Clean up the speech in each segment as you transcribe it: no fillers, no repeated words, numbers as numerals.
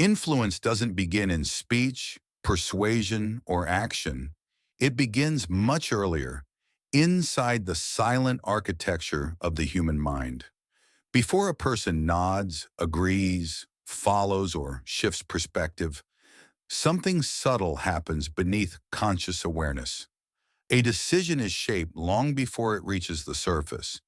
Influence doesn't begin in speech, persuasion, or action. It begins much earlier, inside the silent architecture of the human mind. Before a person nods, agrees, follows, or shifts perspective, something subtle happens beneath conscious awareness. A decision is shaped long before it reaches the surface.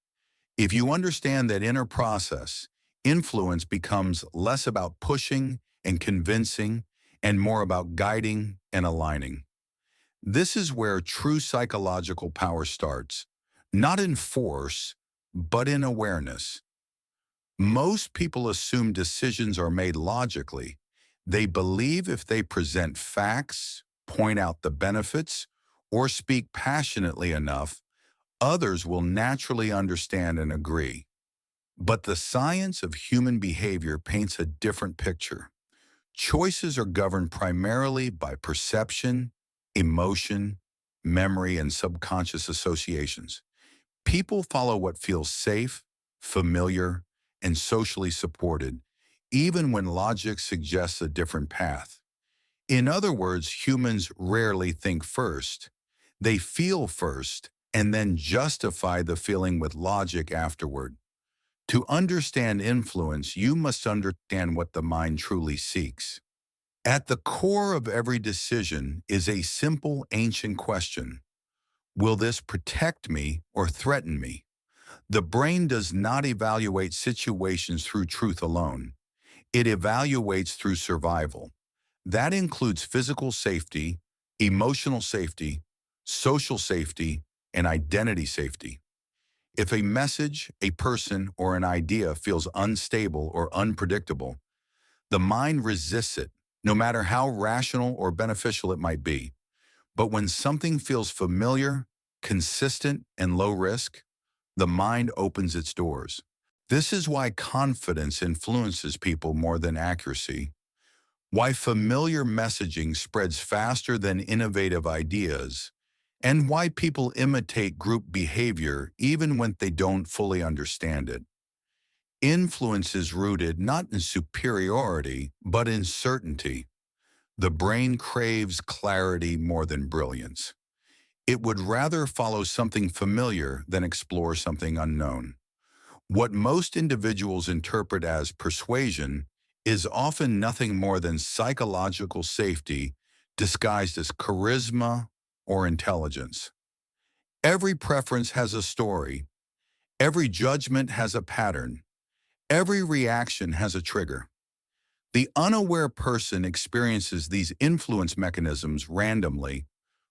If you understand that inner process, influence becomes less about pushing and convincing and more about guiding and aligning. This is where true psychological power starts, not in force, but in awareness. Most people assume decisions are made logically. They believe if they present facts, point out the benefits, or speak passionately enough, others will naturally understand and agree. But the science of human behavior paints a different picture. Choices are governed primarily by perception, emotion, memory, and subconscious associations. People follow what feels safe, familiar, and socially supported, even when logic suggests a different path. In other words, humans rarely think first. They feel first and then justify the feeling with logic afterward. To understand influence, you must understand what the mind truly seeks. At the core of every decision is a simple ancient question. Will this protect me or threaten me? The brain does not evaluate situations through truth alone. It evaluates through survival. That includes physical safety, emotional safety, social safety, and identity safety. If a message, a person, or an idea feels unstable or unpredictable, the mind resists it, no matter how rational or beneficial it might be. But when something feels familiar, consistent, and low risk, the mind opens its doors. This is why confidence influences people more than accuracy, why familiar messaging spreads faster than innovative ideas, and why people imitate group behavior even when they don't fully understand it. Influence is rooted not in superiority, but in certainty. The brain craves clarity more than brilliance. It would rather follow something familiar than explore something unknown. What most individuals interpret as persuasion is often nothing more than psychological safety disguised as charisma or intelligence. Every preference has a story. Every judgment has a pattern. Every reaction has a trigger. The unaware person experiences these influence mechanisms randomly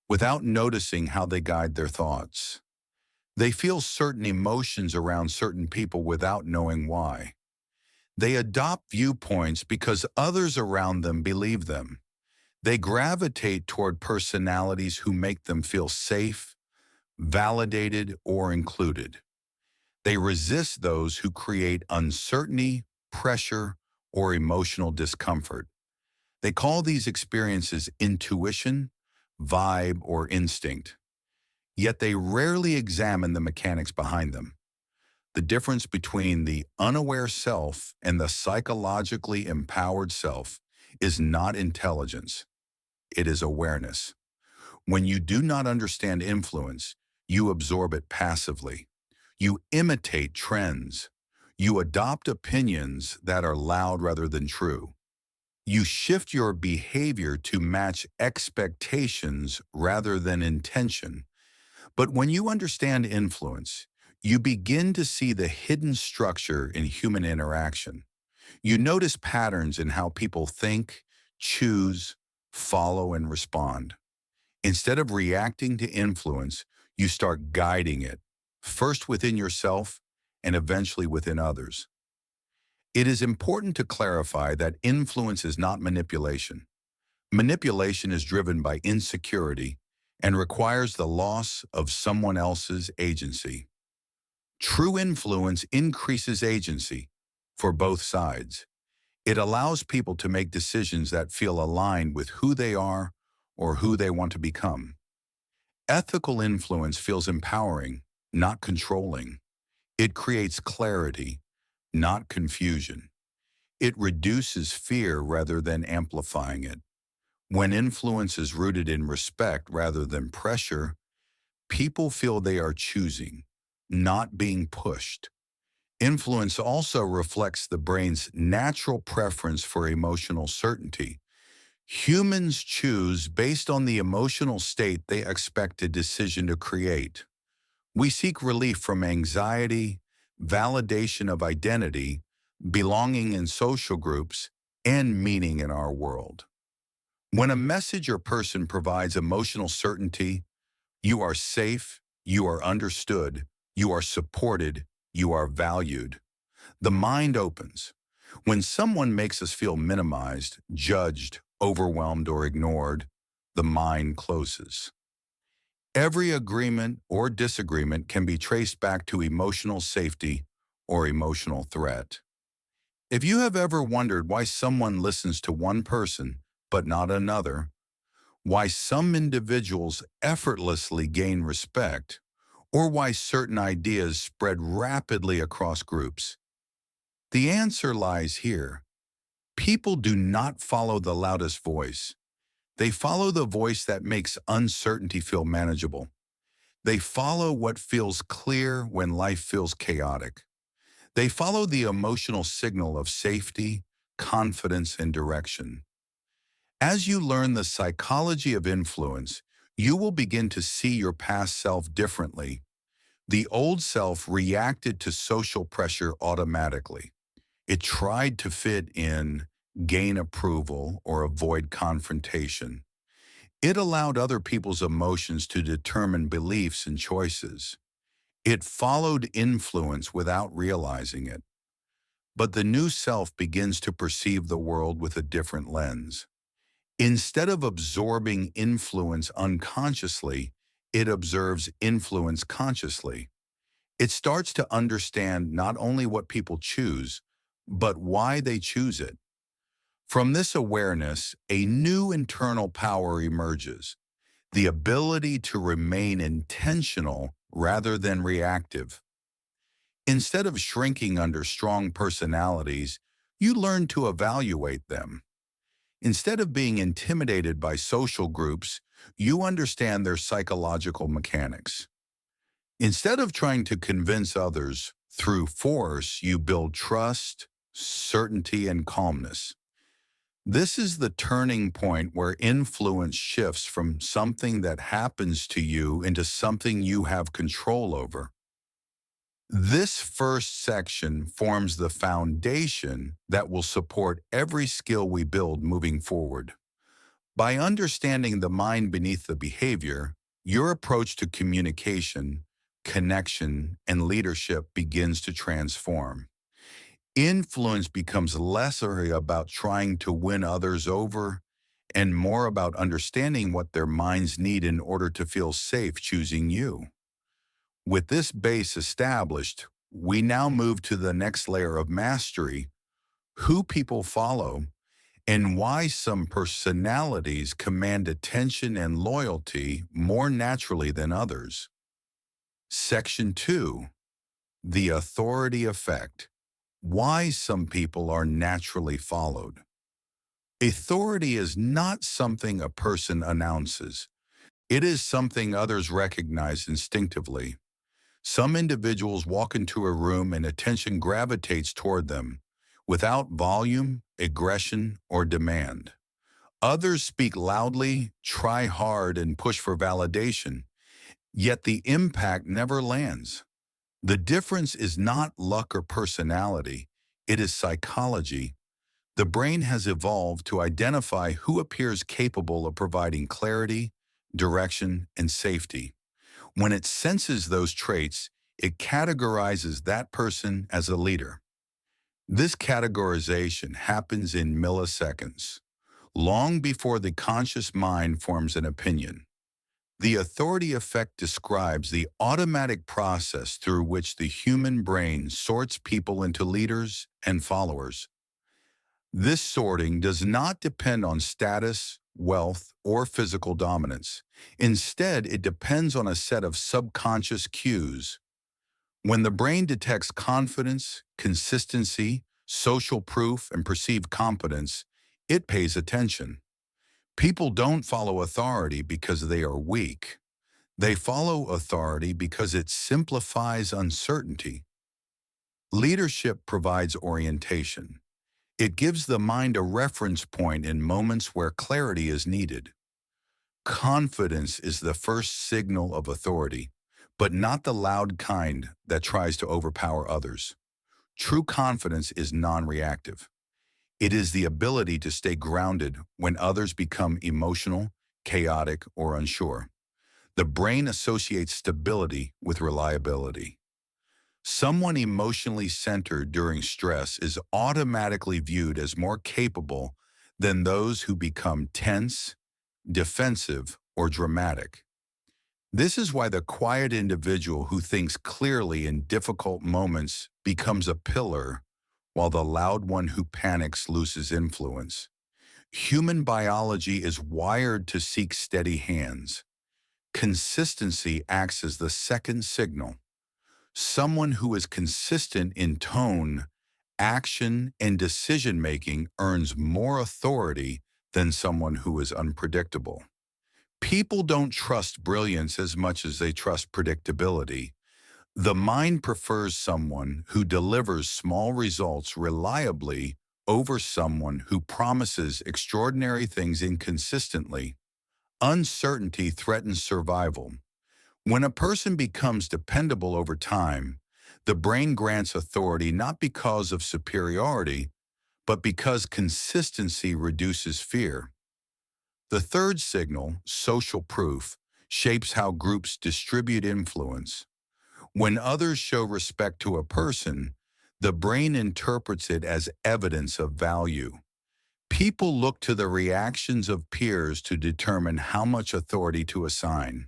without noticing how they guide their thoughts. They feel certain emotions around certain people without knowing why. They adopt viewpoints because others around them believe them. They gravitate toward personalities who make them feel safe, validated, or included. They resist those who create uncertainty, pressure, or emotional discomfort. They call these experiences intuition, vibe, or instinct. Yet they rarely examine the mechanics behind them. The difference between the unaware self and the psychologically empowered self is not intelligence, it is awareness. When you do not understand influence, you absorb it passively. You imitate trends. You adopt opinions that are loud rather than true. You shift your behavior to match expectations rather than intention. But when you understand influence, you begin to see the hidden structure in human interaction. You notice patterns in how people think, choose, follow, and respond. Instead of reacting to influence, you start guiding it, first within yourself and eventually within others. It is important to clarify that influence is not manipulation. Manipulation is driven by insecurity and requires the loss of someone else's agency. True influence increases agency for both sides. It allows people to make decisions that feel aligned with who they are or who they want to become. Ethical influence feels empowering, not controlling. It creates clarity, not confusion. It reduces fear rather than amplifying it. When influence is rooted in respect rather than pressure, people feel they are choosing, not being pushed. Influence also reflects the brain's natural preference for emotional certainty. Humans choose based on the emotional state they expect a decision to create. We seek relief from anxiety, validation of identity, belonging in social groups, and meaning in our world. When a message or person provides emotional certainty, you are safe, you are understood, you are supported, you are valued. The mind opens. When someone makes us feel minimized, judged, overwhelmed, or ignored, the mind closes. Every agreement or disagreement can be traced back to emotional safety or emotional threat. If you have ever wondered why someone listens to one person but not another, why some individuals effortlessly gain respect, or why certain ideas spread rapidly across groups, the answer lies here. People do not follow the loudest voice. They follow the voice that makes uncertainty feel manageable. They follow what feels clear when life feels chaotic. They follow the emotional signal of safety, confidence, and direction. As you learn the psychology of influence, you will begin to see your past self differently. The old self reacted to social pressure automatically. It tried to fit in, gain approval, or avoid confrontation. It allowed other people's emotions to determine beliefs and choices. It followed influence without realizing it. But the new self begins to perceive the world with a different lens. Instead of absorbing influence unconsciously, it observes influence consciously. It starts to understand not only what people choose, but why they choose it. From this awareness, a new internal power emerges, the ability to remain intentional rather than reactive. Instead of shrinking under strong personalities, you learn to evaluate them. Instead of being intimidated by social groups, you understand their psychological mechanics. Instead of trying to convince others through force, you build trust, certainty, and calmness. This is the turning point where influence shifts from something that happens to you into something you have control over. This first section forms the foundation that will support every skill we build moving forward. By understanding the mind beneath the behavior, your approach to communication, connection, and leadership begins to transform. Influence becomes less about trying to win others over and more about understanding what their minds need in order to feel safe choosing you. With this base established, we now move to the next layer of mastery: who people follow and why some personalities command attention and loyalty more naturally than others. Section 2: The Authority Effect. Why some people are naturally followed. Authority is not something a person announces. It is something others recognize instinctively. Some individuals walk into a room and attention gravitates toward them, without volume, aggression, or demand. Others speak loudly, try hard, and push for validation, yet the impact never lands. The difference is not luck or personality, it is psychology. The brain has evolved to identify who appears capable of providing clarity, direction, and safety. When it senses those traits, it categorizes that person as a leader. This categorization happens in milliseconds, long before the conscious mind forms an opinion. The authority effect describes the automatic process through which the human brain sorts people into leaders and followers. This sorting does not depend on status, wealth, or physical dominance. Instead, it depends on a set of subconscious cues. When the brain detects confidence, consistency, social proof, and perceived competence, it pays attention. People don't follow authority because they are weak. They follow authority because it simplifies uncertainty. Leadership provides orientation. It gives the mind a reference point in moments where clarity is needed. Confidence is the first signal of authority, but not the loud kind that tries to overpower others. True confidence is non-reactive. It is the ability to stay grounded when others become emotional, chaotic, or unsure. The brain associates stability with reliability. Someone emotionally centered during stress is automatically viewed as more capable than those who become tense, defensive, or dramatic. This is why the quiet individual who thinks clearly in difficult moments becomes a pillar, while the loud one who panics loses influence. Human biology is wired to seek steady hands. Consistency acts as the second signal. Someone who is consistent in tone, action, and decision-making earns more authority than someone who is unpredictable. People don't trust brilliance as much as they trust predictability. The mind prefers someone who delivers small results reliably over someone who promises extraordinary things inconsistently. Uncertainty threatens survival. When a person becomes dependable over time, the brain grants authority not because of superiority, but because consistency reduces fear. The third signal, social proof, shapes how groups distribute influence. When others show respect to a person, the brain interprets it as evidence of value. People look to the reactions of peers to determine how much authority to assign.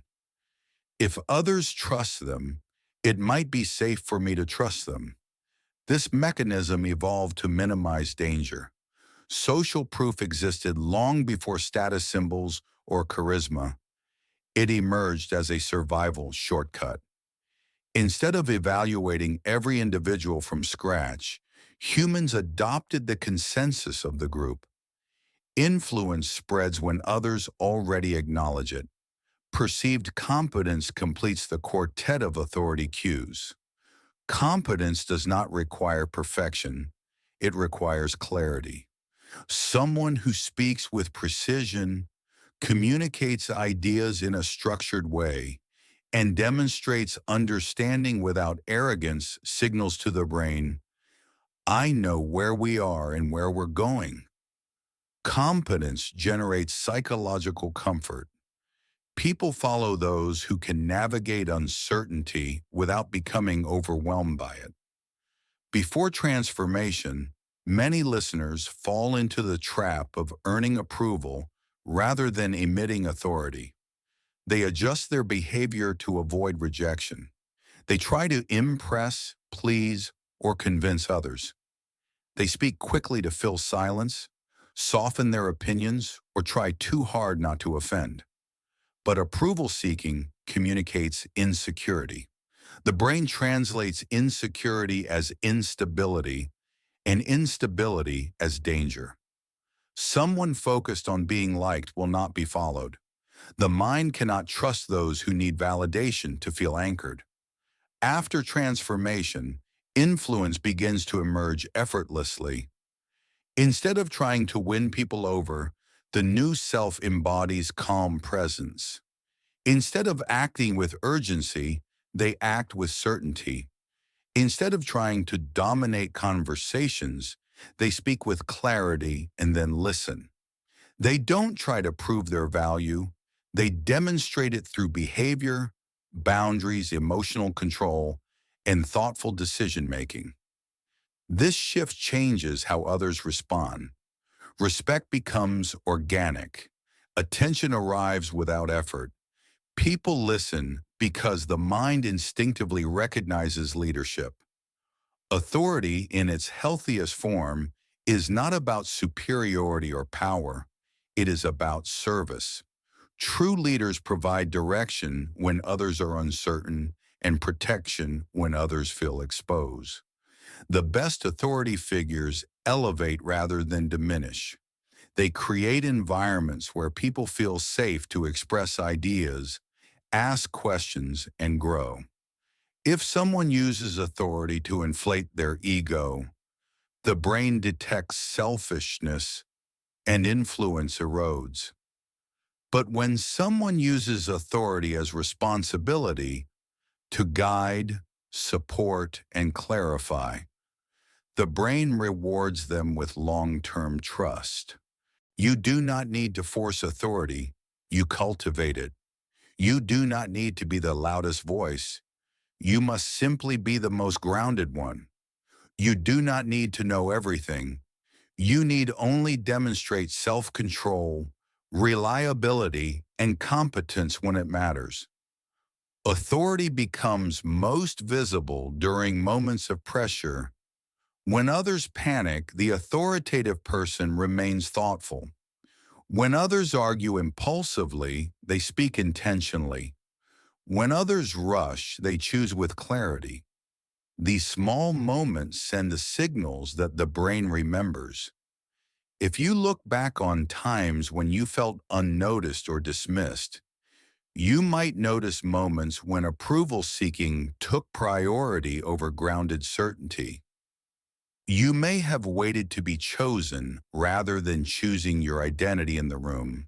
If others trust them, it might be safe for me to trust them. This mechanism evolved to minimize danger. Social proof existed long before status symbols or charisma. It emerged as a survival shortcut. Instead of evaluating every individual from scratch, humans adopted the consensus of the group. Influence spreads when others already acknowledge it. Perceived competence completes the quartet of authority cues. Competence does not require perfection. It requires clarity. Someone who speaks with precision, communicates ideas in a structured way, and demonstrates understanding without arrogance signals to the brain, I know where we are and where we're going. Competence generates psychological comfort. People follow those who can navigate uncertainty without becoming overwhelmed by it. Before transformation, many listeners fall into the trap of earning approval rather than emitting authority. They adjust their behavior to avoid rejection. They try to impress, please, or convince others. They speak quickly to fill silence, soften their opinions, or try too hard not to offend. But approval seeking communicates insecurity. The brain translates insecurity as instability and instability as danger. Someone focused on being liked will not be followed. The mind cannot trust those who need validation to feel anchored. After transformation, influence begins to emerge effortlessly. Instead of trying to win people over, the new self embodies calm presence. Instead of acting with urgency, they act with certainty. Instead of trying to dominate conversations, they speak with clarity and then listen. They don't try to prove their value. They demonstrate it through behavior, boundaries, emotional control, and thoughtful decision-making. This shift changes how others respond. Respect becomes organic. Attention arrives without effort. People listen because the mind instinctively recognizes leadership. Authority, in its healthiest form, is not about superiority or power. It is about service. True leaders provide direction when others are uncertain and protection when others feel exposed. The best authority figures elevate rather than diminish. They create environments where people feel safe to express ideas, ask questions, and grow. If someone uses authority to inflate their ego, the brain detects selfishness and influence erodes. But when someone uses authority as responsibility to guide, support, and clarify, the brain rewards them with long-term trust. You do not need to force authority, you cultivate it. You do not need to be the loudest voice. You must simply be the most grounded one. You do not need to know everything. You need only demonstrate self-control, reliability, and competence when it matters. Authority becomes most visible during moments of pressure. When others panic, the authoritative person remains thoughtful. When others argue impulsively, they speak intentionally. When others rush, they choose with clarity. These small moments send the signals that the brain remembers. If you look back on times when you felt unnoticed or dismissed, you might notice moments when approval seeking took priority over grounded certainty. You may have waited to be chosen rather than choosing your identity in the room.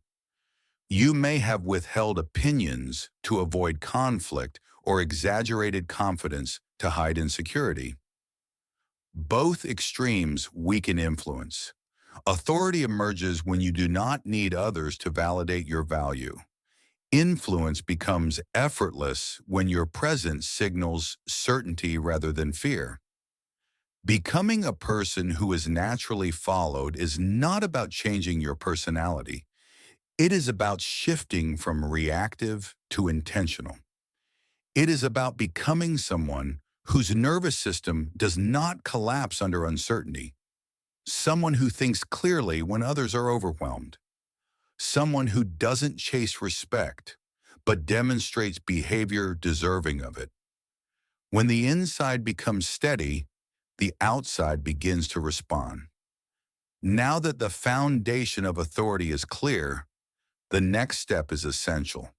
You may have withheld opinions to avoid conflict or exaggerated confidence to hide insecurity. Both extremes weaken influence. Authority emerges when you do not need others to validate your value. Influence becomes effortless when your presence signals certainty rather than fear. Becoming a person who is naturally followed is not about changing your personality. It is about shifting from reactive to intentional. It is about becoming someone whose nervous system does not collapse under uncertainty, someone who thinks clearly when others are overwhelmed, someone who doesn't chase respect, but demonstrates behavior deserving of it. When the inside becomes steady, the outside begins to respond. Now that the foundation of authority is clear, the next step is essential: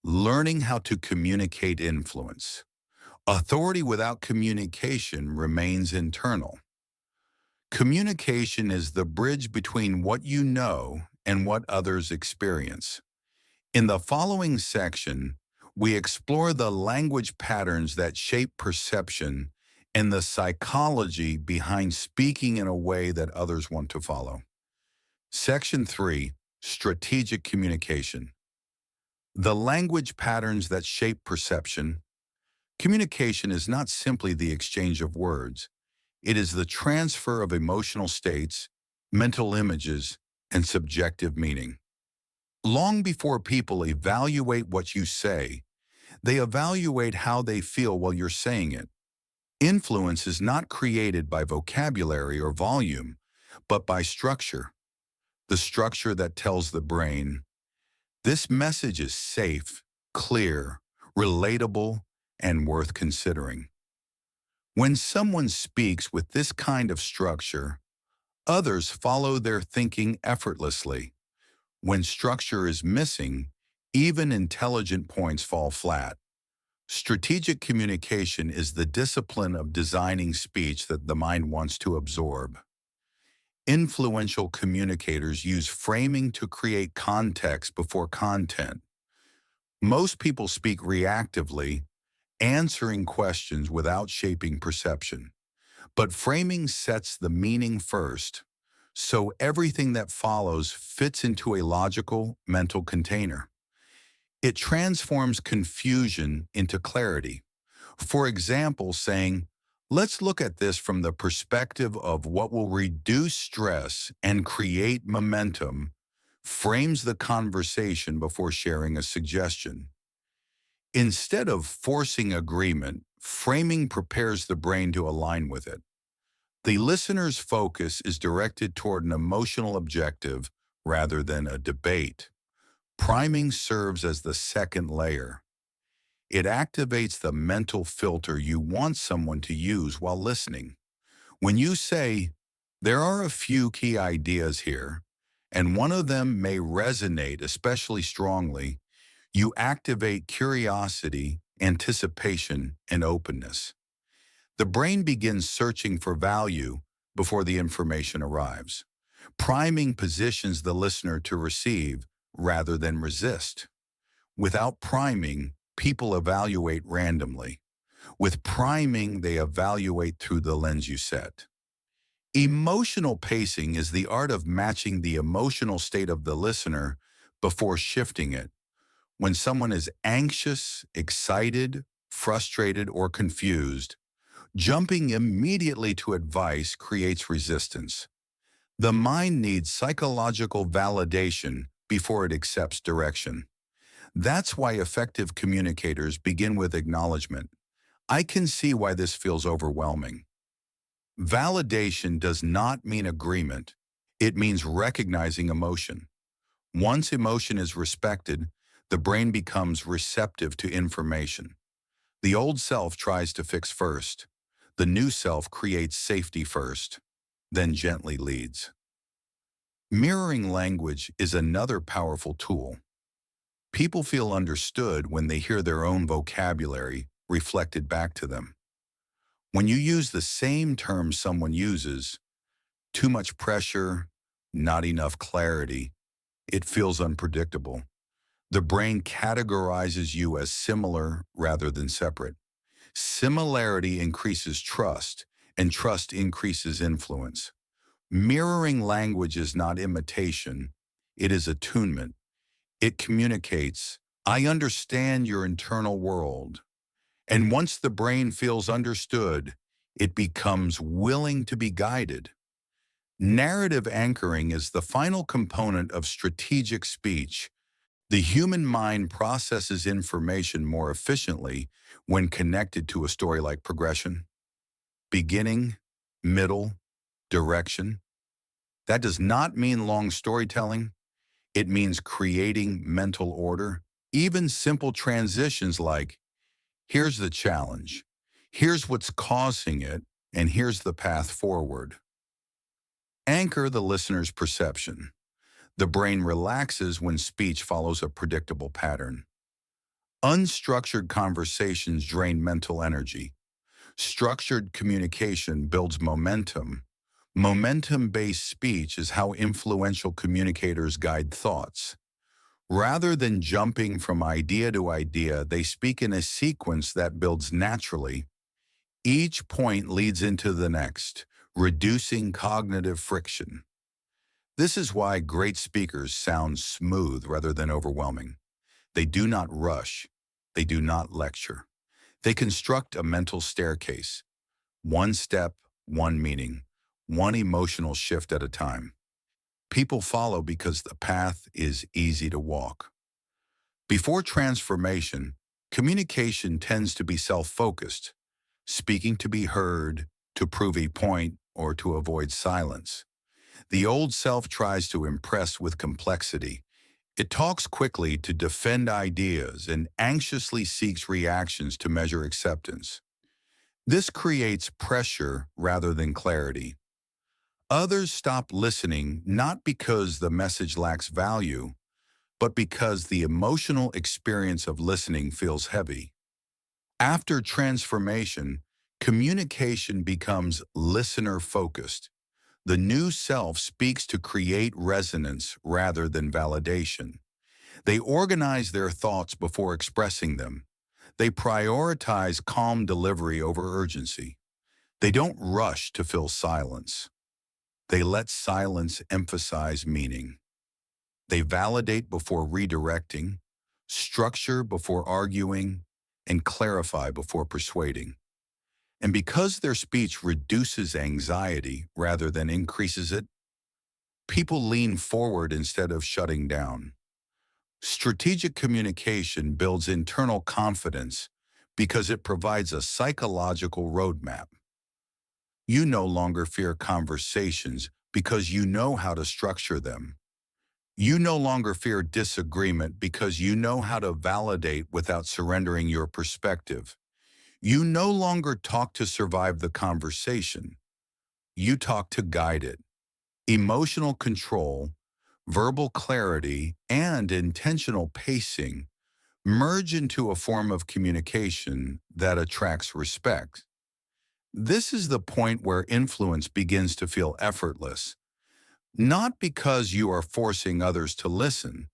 learning how to communicate influence. Authority without communication remains internal. Communication is the bridge between what you know and what others experience. In the following section, we explore the language patterns that shape perception and the psychology behind speaking in a way that others want to follow. Section 3, Strategic Communication. The language patterns that shape perception. Communication is not simply the exchange of words. It is the transfer of emotional states, mental images, and subjective meaning. Long before people evaluate what you say, they evaluate how they feel while you're saying it. Influence is not created by vocabulary or volume, but by structure. The structure that tells the brain, this message is safe, clear, relatable, and worth considering. When someone speaks with this kind of structure, others follow their thinking effortlessly. When structure is missing, even intelligent points fall flat. Strategic communication is the discipline of designing speech that the mind wants to absorb. Influential communicators use framing to create context before content. Most people speak reactively, answering questions without shaping perception. But framing sets the meaning first, so everything that follows fits into a logical mental container. It transforms confusion into clarity. For example, saying, let's look at this from the perspective of what will reduce stress and create momentum, frames the conversation before sharing a suggestion. Instead of forcing agreement, framing prepares the brain to align with it. The listener's focus is directed toward an emotional objective rather than a debate. Priming serves as the second layer. It activates the mental filter you want someone to use while listening. When you say, there are a few key ideas here, and one of them may resonate especially strongly, you activate curiosity, anticipation, and openness. The brain begins searching for value before the information arrives. Priming positions the listener to receive rather than resist. Without priming, people evaluate randomly. With priming, they evaluate through the lens you set. Emotional pacing is the art of matching the emotional state of the listener before shifting it. When someone is anxious, excited, frustrated, or confused, jumping immediately to advice creates resistance. The mind needs psychological validation before it accepts direction. That's why effective communicators begin with acknowledgement. I can see why this feels overwhelming. Validation does not mean agreement. It means recognizing emotion. Once emotion is respected, the brain becomes receptive to information. The old self tries to fix first. The new self creates safety first, then gently leads. Mirroring language is another powerful tool. People feel understood when they hear their own vocabulary reflected back to them. When you use the same terms someone uses, too much pressure, not enough clarity, it feels unpredictable. The brain categorizes you as similar rather than separate. Similarity increases trust, and trust increases influence. Mirroring language is not imitation, it is attunement. It communicates, I understand your internal world. And once the brain feels understood, it becomes willing to be guided. Narrative anchoring is the final component of strategic speech. The human mind processes information more efficiently when connected to a story-like progression. Beginning, middle, direction. That does not mean long storytelling. It means creating mental order. Even simple transitions like, here's the challenge, here's what's causing it, and here's the path forward. Anchor the listener's perception. The brain relaxes when speech follows a predictable pattern. Unstructured conversations drain mental energy. Structured communication builds momentum. Momentum-based speech is how influential communicators guide thoughts. Rather than jumping from idea to idea, they speak in a sequence that builds naturally. Each point leads into the next, reducing cognitive friction. This is why great speakers sound smooth rather than overwhelming. They do not rush. They do not lecture. They construct a mental staircase. One step, one meaning, one emotional shift at a time. People follow because the path is easy to walk. Before transformation, communication tends to be self-focused, speaking to be heard, to prove a point, or to avoid silence. The old self tries to impress with complexity. It talks quickly to defend ideas and anxiously seeks reactions to measure acceptance. This creates pressure rather than clarity. Others stop listening not because the message lacks value, but because the emotional experience of listening feels heavy. After transformation, communication becomes listener-focused. The new self speaks to create resonance rather than validation. They organize their thoughts before expressing them. They prioritize calm delivery over urgency. They don't rush to fill silence. They let silence emphasize meaning. They validate before redirecting, structure before arguing, and clarify before persuading. And because their speech reduces anxiety rather than increases it, people lean forward instead of shutting down. Strategic communication builds internal confidence because it provides a psychological roadmap. You no longer fear conversations because you know how to structure them. You no longer fear disagreement because you know how to validate without surrendering your perspective. You no longer talk to survive the conversation. you talk to guide it. Emotional control, verbal clarity, and intentional pacing merge into a form of communication that attracts respect. This is the point where influence begins to feel effortless, not because you are forcing others to listen,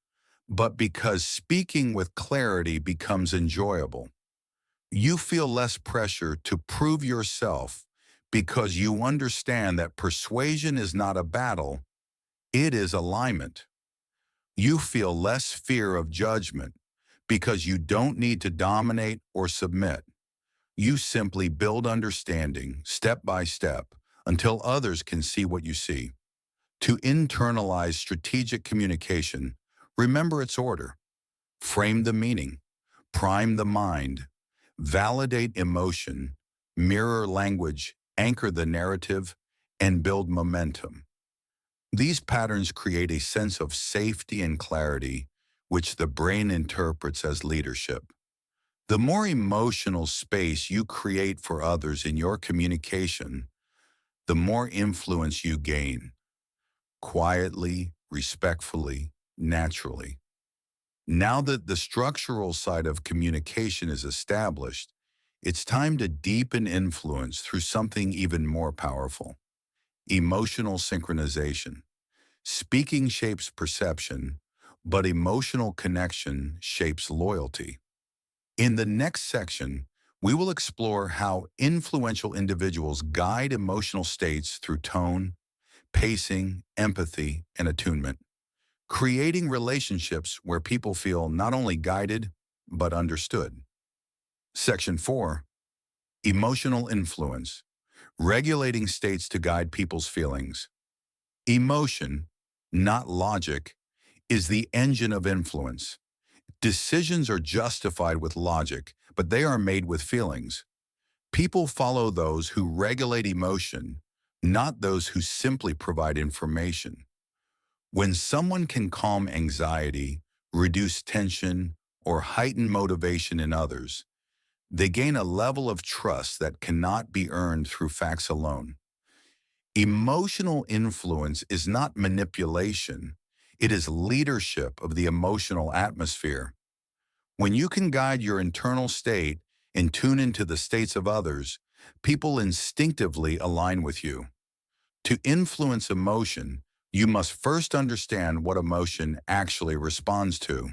but because speaking with clarity becomes enjoyable. You feel less pressure to prove yourself because you understand that persuasion is not a battle, it is alignment. You feel less fear of judgment because you don't need to dominate or submit. You simply build understanding step by step until others can see what you see. To internalize strategic communication, remember its order. Frame the meaning, prime the mind, validate emotion, mirror language, anchor the narrative, and build momentum. These patterns create a sense of safety and clarity, which the brain interprets as leadership. The more emotional space you create for others in your communication, the more influence you gain, quietly, respectfully, naturally. Now that the structural side of communication is established, it's time to deepen influence through something even more powerful: emotional synchronization. Speaking shapes perception, but emotional connection shapes loyalty. In the next section, we will explore how influential individuals guide emotional states through tone, pacing, empathy, and attunement, creating relationships where people feel not only guided, but understood. Section 4, Emotional Influence, regulating states to guide people's feelings. Emotion, not logic, is the engine of influence. Decisions are justified with logic, but they are made with feelings. People follow those who regulate emotion, not those who simply provide information. When someone can calm anxiety, reduce tension, or heighten motivation in others, they gain a level of trust that cannot be earned through facts alone. Emotional influence is not manipulation, it is leadership of the emotional atmosphere. When you can guide your internal state and tune into the states of others, people instinctively align with you. To influence emotion, you must first understand what emotion actually responds to.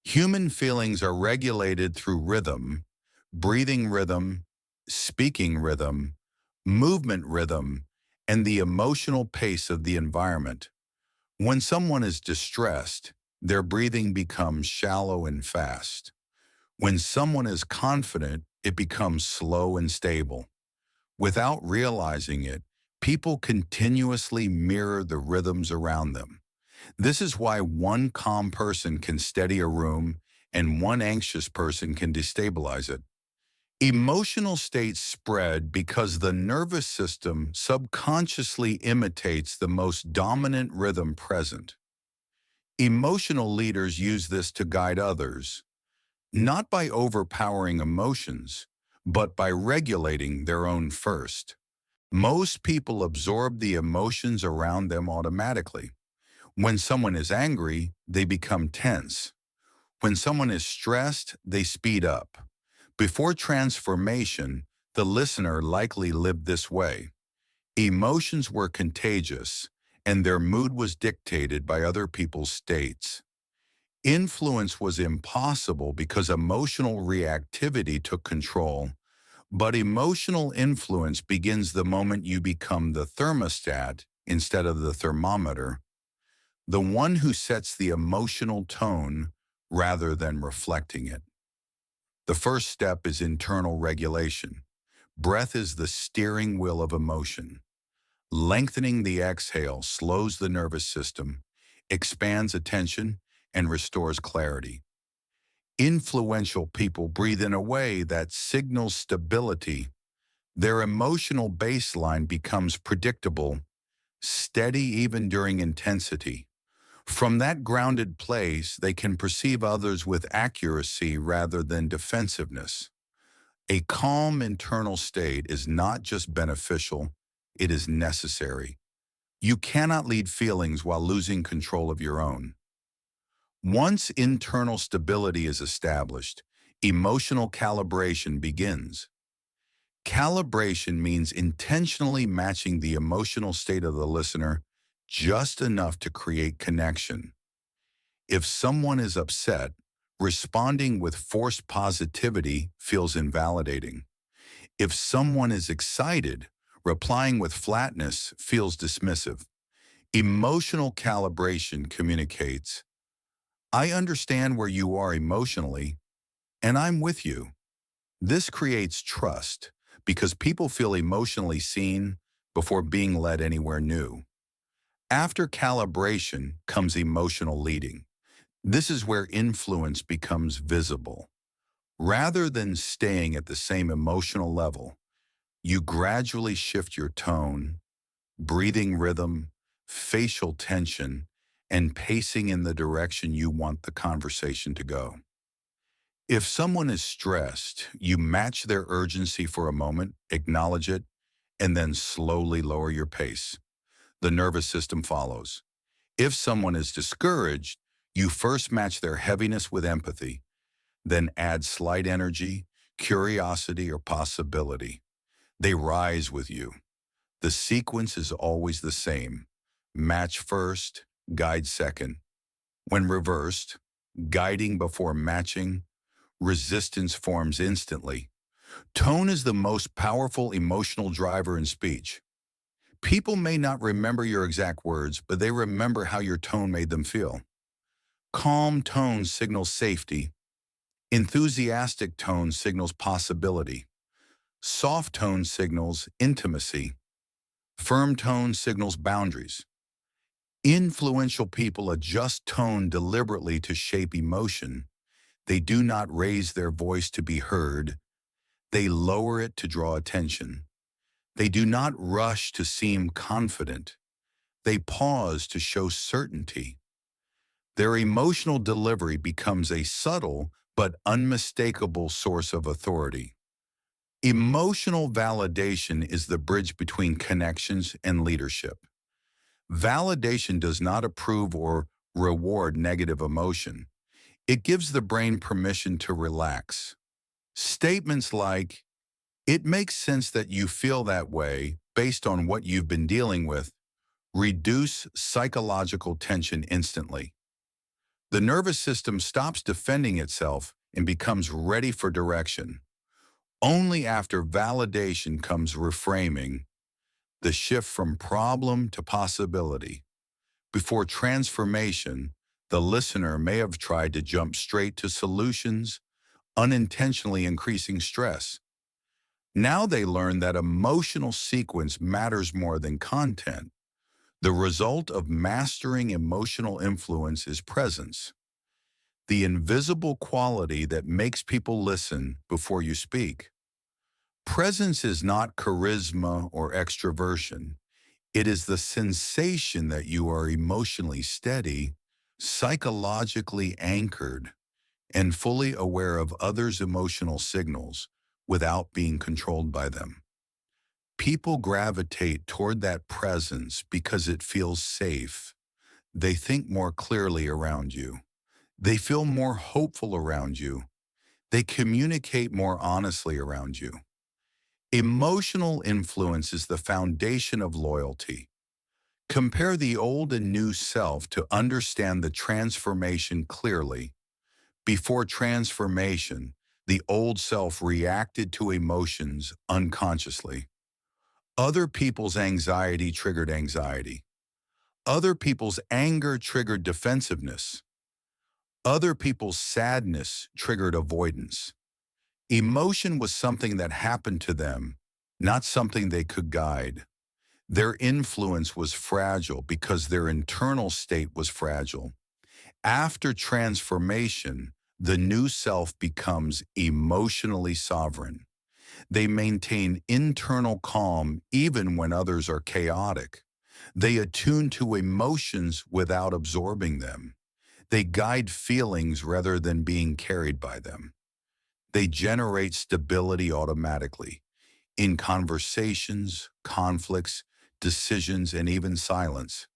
Human feelings are regulated through rhythm, breathing rhythm, speaking rhythm, movement rhythm, and the emotional pace of the environment. When someone is distressed, their breathing becomes shallow and fast. When someone is confident, it becomes slow and stable. Without realizing it, people continuously mirror the rhythms around them. This is why one calm person can steady a room and one anxious person can destabilize it. Emotional states spread because the nervous system subconsciously imitates the most dominant rhythm present. Emotional leaders use this to guide others, not by overpowering emotions, but by regulating their own first. Most people absorb the emotions around them automatically. When someone is angry, they become tense. When someone is stressed, they speed up. Before transformation, the listener likely lived this way. Emotions were contagious, and their mood was dictated by other people's states. Influence was impossible because emotional reactivity took control, but emotional influence begins the moment you become the thermostat instead of the thermometer, the one who sets the emotional tone rather than reflecting it. The first step is internal regulation. Breath is the steering wheel of emotion. Lengthening the exhale slows the nervous system, expands attention, and restores clarity. Influential people breathe in a way that signals stability. Their emotional baseline becomes predictable, steady even during intensity. From that grounded place, they can perceive others with accuracy rather than defensiveness. A calm internal state is not just beneficial, it is necessary. You cannot lead feelings while losing control of your own. Once internal stability is established, emotional calibration begins. Calibration means intentionally matching the emotional state of the listener just enough to create connection. If someone is upset, responding with forced positivity feels invalidating. If someone is excited, replying with flatness feels dismissive. Emotional calibration communicates, I understand where you are emotionally, and I'm with you. This creates trust because people feel emotionally seen before being led anywhere new. After calibration comes emotional leading. This is where influence becomes visible. Rather than staying at the same emotional level, you gradually shift your tone, breathing rhythm, facial tension, and pacing in the direction you want the conversation to go. If someone is stressed, you match their urgency for a moment, acknowledge it, and then slowly lower your pace. The nervous system follows. If someone is discouraged, you first match their heaviness with empathy, then add slight energy, curiosity, or possibility. They rise with you. The sequence is always the same. Match first, guide second. When reversed, guiding before matching, resistance forms instantly. Tone is the most powerful emotional driver in speech. People may not remember your exact words, but they remember how your tone made them feel. Calm tone signals safety. Enthusiastic tone signals possibility. Soft tone signals intimacy. Firm tone signals boundaries. Influential people adjust tone deliberately to shape emotion. They do not raise their voice to be heard. They lower it to draw attention. They do not rush to seem confident. They pause to show certainty. Their emotional delivery becomes a subtle but unmistakable source of authority. Emotional validation is the bridge between connections and leadership. Validation does not approve or reward negative emotion. It gives the brain permission to relax. Statements like, it makes sense that you feel that way based on what you've been dealing with, reduce psychological tension instantly. The nervous system stops defending itself and becomes ready for direction. Only after validation comes reframing, the shift from problem to possibility. Before transformation, the listener may have tried to jump straight to solutions, unintentionally increasing stress. Now they learn that emotional sequence matters more than content. The result of mastering emotional influence is presence, the invisible quality that makes people listen before you speak. Presence is not charisma or extroversion. It is the sensation that you are emotionally steady, psychologically anchored, and fully aware of others' emotional signals without being controlled by them. People gravitate toward that presence because it feels safe. They think more clearly around you. They feel more hopeful around you. They communicate more honestly around you. Emotional influence is the foundation of loyalty. Compare the old and new self to understand the transformation clearly. Before transformation, the old self reacted to emotions unconsciously. Other people's anxiety triggered anxiety. Other people's anger triggered defensiveness. Other people's sadness triggered avoidance. Emotion was something that happened to them, not something they could guide. Their influence was fragile because their internal state was fragile. After transformation, the new self becomes emotionally sovereign. They maintain internal calm even when others are chaotic. They attune to emotions without absorbing them. They guide feelings rather than being carried by them. They generate stability automatically. in conversations, conflicts, decisions, and even silence.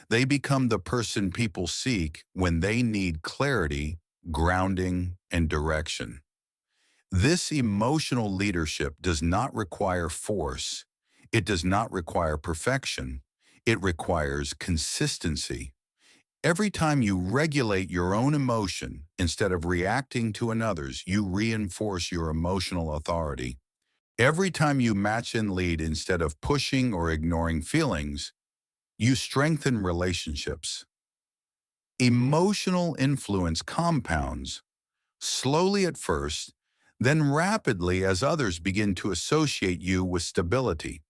They become the person people seek when they need clarity, grounding, and direction. This emotional leadership does not require force. It does not require perfection. It requires consistency. Every time you regulate your own emotion instead of reacting to another's, you reinforce your emotional authority. Every time you match and lead instead of pushing or ignoring feelings, you strengthen relationships. Emotional influence compounds, slowly at first, then rapidly as others begin to associate you with stability.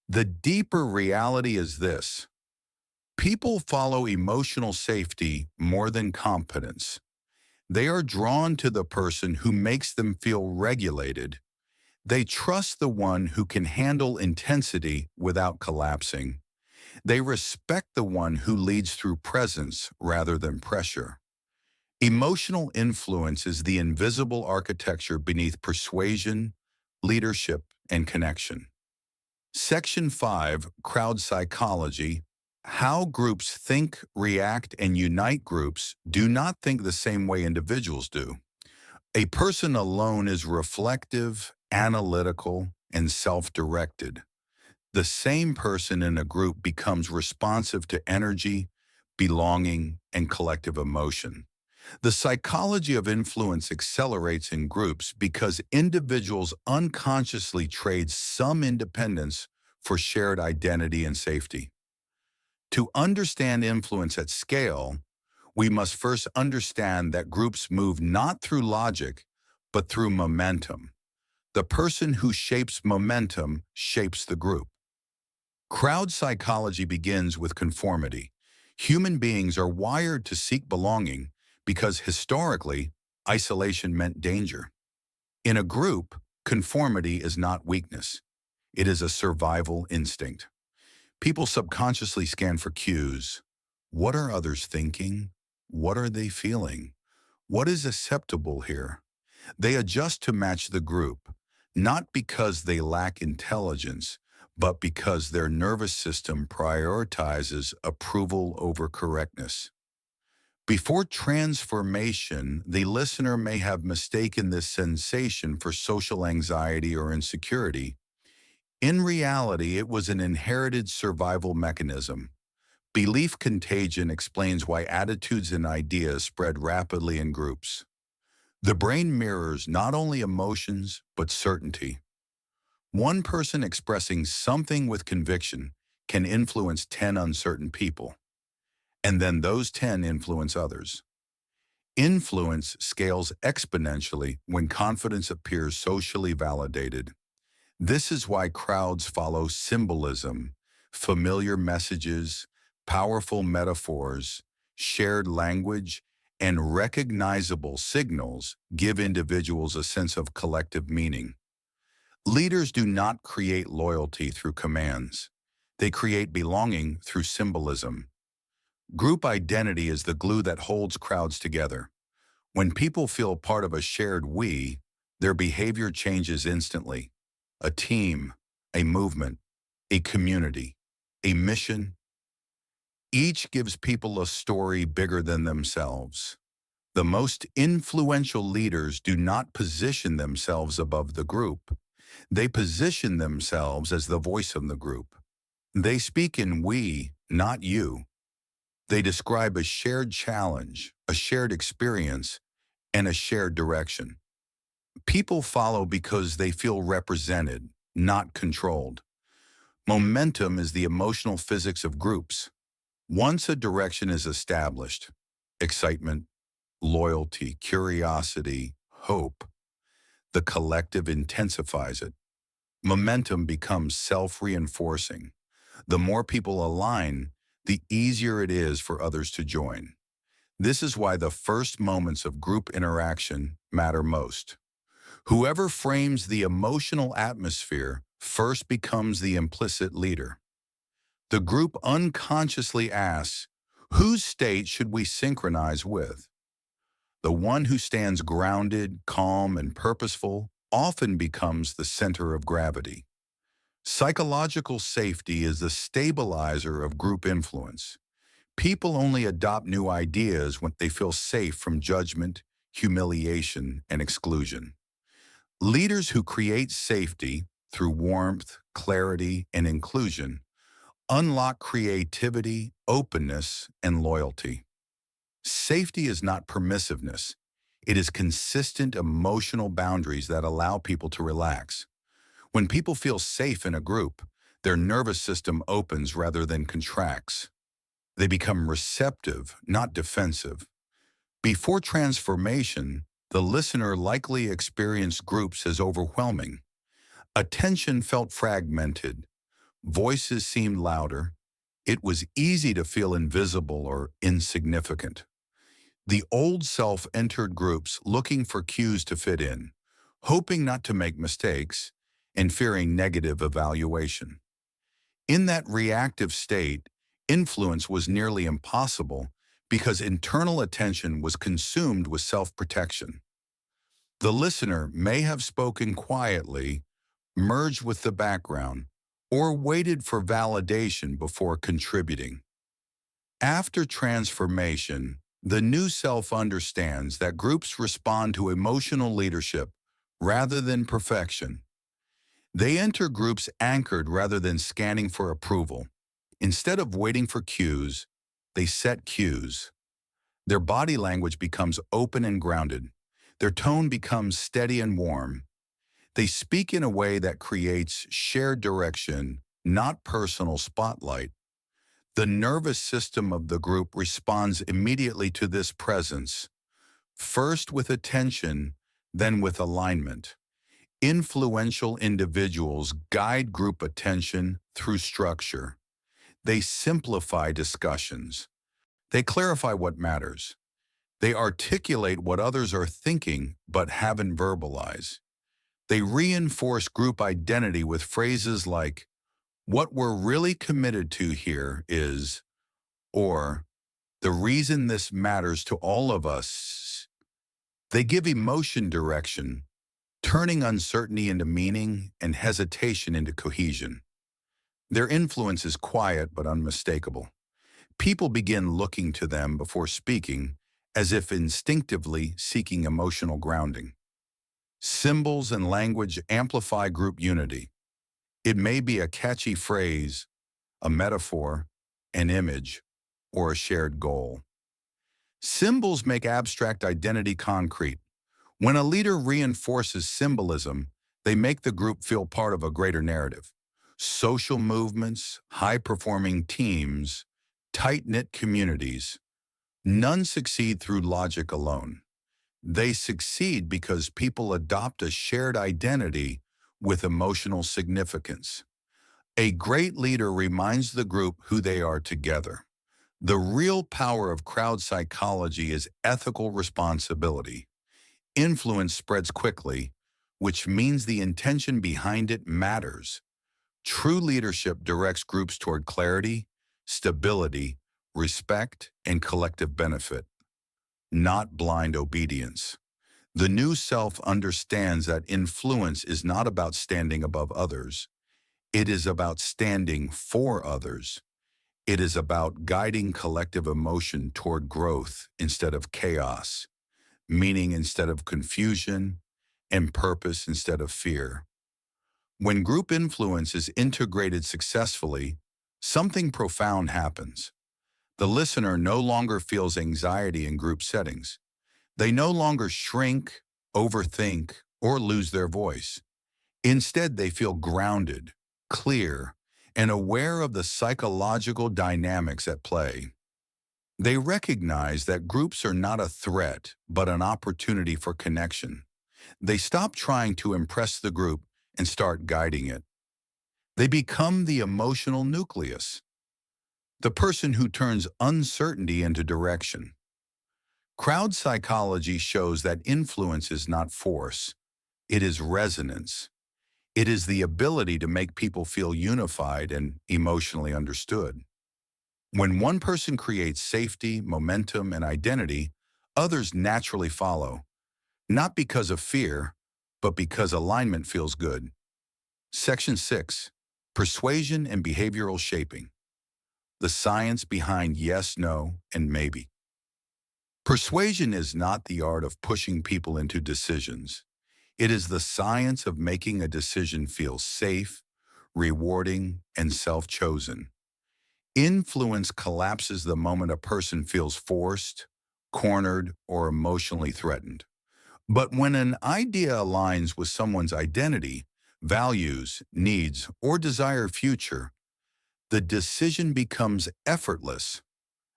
The deeper reality is this: people follow emotional safety more than competence. They are drawn to the person who makes them feel regulated. They trust the one who can handle intensity without collapsing. They respect the one who leads through presence rather than pressure. Emotional influence is the invisible architecture beneath persuasion, leadership, and connection. Section 5, Crowd Psychology. How groups think, react, and unite. Groups do not think the same way individuals do. A person alone is reflective, analytical, and self-directed. The same person in a group becomes responsive to energy, belonging, and collective emotion. The psychology of influence accelerates in groups because individuals unconsciously trade some independence for shared identity and safety. To understand influence at scale, we must first understand that groups move not through logic, but through momentum. The person who shapes momentum shapes the group. Crowd psychology begins with conformity. Human beings are wired to seek belonging because historically, isolation meant danger. In a group, conformity is not weakness. It is a survival instinct. People subconsciously scan for cues. What are others thinking? What are they feeling? What is acceptable here? They adjust to match the group, not because they lack intelligence, but because their nervous system prioritizes approval over correctness. Before transformation, the listener may have mistaken this sensation for social anxiety or insecurity. In reality, it was an inherited survival mechanism. Belief contagion explains why attitudes and ideas spread rapidly in groups. The brain mirrors not only emotions, but certainty. One person expressing something with conviction can influence 10 uncertain people, and then those 10 influence others. Influence scales exponentially when confidence appears socially validated. This is why crowds follow symbolism, familiar messages, powerful metaphors, shared language, and recognizable signals give individuals a sense of collective meaning. Leaders do not create loyalty through commands. They create belonging through symbolism. Group identity is the glue that holds crowds together. When people feel part of a shared we, their behavior changes instantly. A team, a movement, a community, a mission, each gives people a story bigger than themselves. The most influential leaders do not position themselves above the group. They position themselves as the voice of the group. They speak in we, not you. They describe a shared challenge, a shared experience, and a shared direction. People follow because they feel represented, not controlled. Momentum is the emotional physics of groups. Once a direction is established, excitement, loyalty, curiosity, hope, the collective intensifies it. Momentum becomes self-reinforcing. The more people align, the easier it is for others to join. This is why the first moments of group interaction matter most. Whoever frames the emotional atmosphere first becomes the implicit leader. The group unconsciously asks, whose state should we synchronize with? The one who stands grounded, calm, and purposeful often becomes the center of gravity. Psychological safety is the stabilizer of group influence. People only adopt new ideas when they feel safe from judgment, humiliation, and exclusion. Leaders who create safety through warmth, clarity, and inclusion unlock creativity, openness, and loyalty. Safety is not permissiveness. It is consistent emotional boundaries that allow people to relax. When people feel safe in a group, their nervous system opens rather than contracts. They become receptive, not defensive. Before transformation, the listener likely experienced groups as overwhelming. Attention felt fragmented. Voices seemed louder. It was easy to feel invisible or insignificant. The old self entered groups looking for cues to fit in, hoping not to make mistakes, and fearing negative evaluation. In that reactive state, influence was nearly impossible because internal attention was consumed with self-protection. The listener may have spoken quietly, merged with the background, or waited for validation before contributing. After transformation, the new self understands that groups respond to emotional leadership rather than perfection. They enter groups anchored rather than scanning for approval. Instead of waiting for cues, they set cues. Their body language becomes open and grounded. Their tone becomes steady and warm. They speak in a way that creates shared direction, not personal spotlight. The nervous system of the group responds immediately to this presence, first with attention, then with alignment. Influential individuals guide group attention through structure. They simplify discussions. They clarify what matters. They articulate what others are thinking but haven't verbalized. They reinforce group identity with phrases like, "What we're really committed to here is," or "the reason this matters to all of us." They give emotion direction, turning uncertainty into meaning and hesitation into cohesion. Their influence is quiet but unmistakable. People begin looking to them before speaking, as if instinctively seeking emotional grounding. Symbols and language amplify group unity. It may be a catchy phrase, a metaphor, an image, or a shared goal. Symbols make abstract identity concrete. When a leader reinforces symbolism, they make the group feel part of a greater narrative. Social movements, high-performing teams, tight-knit communities, none succeed through logic alone. They succeed because people adopt a shared identity with emotional significance. A great leader reminds the group who they are together. The real power of crowd psychology is ethical responsibility. Influence spreads quickly, which means the intention behind it matters. True leadership directs groups toward clarity, stability, respect, and collective benefit, not blind obedience. The new self understands that influence is not about standing above others. It is about standing for others. It is about guiding collective emotion toward growth instead of chaos, meaning instead of confusion, and purpose instead of fear. When group influence is integrated successfully, something profound happens. The listener no longer feels anxiety in group settings. They no longer shrink, overthink, or lose their voice. Instead, they feel grounded, clear, and aware of the psychological dynamics at play. They recognize that groups are not a threat, but an opportunity for connection. They stop trying to impress the group and start guiding it. They become the emotional nucleus, the person who turns uncertainty into direction. Crowd psychology shows that influence is not force, it is resonance. It is the ability to make people feel unified and emotionally understood. When one person creates safety, momentum, and identity, others naturally follow, not because of fear, but because alignment feels good. Section 6. Persuasion and Behavioral Shaping. The science behind yes, no, and maybe. Persuasion is not the art of pushing people into decisions. It is the science of making a decision feel safe, rewarding, and self-chosen. Influence collapses the moment a person feels forced, cornered, or emotionally threatened. But when an idea aligns with someone's identity, values, needs, or desired future, the decision becomes effortless.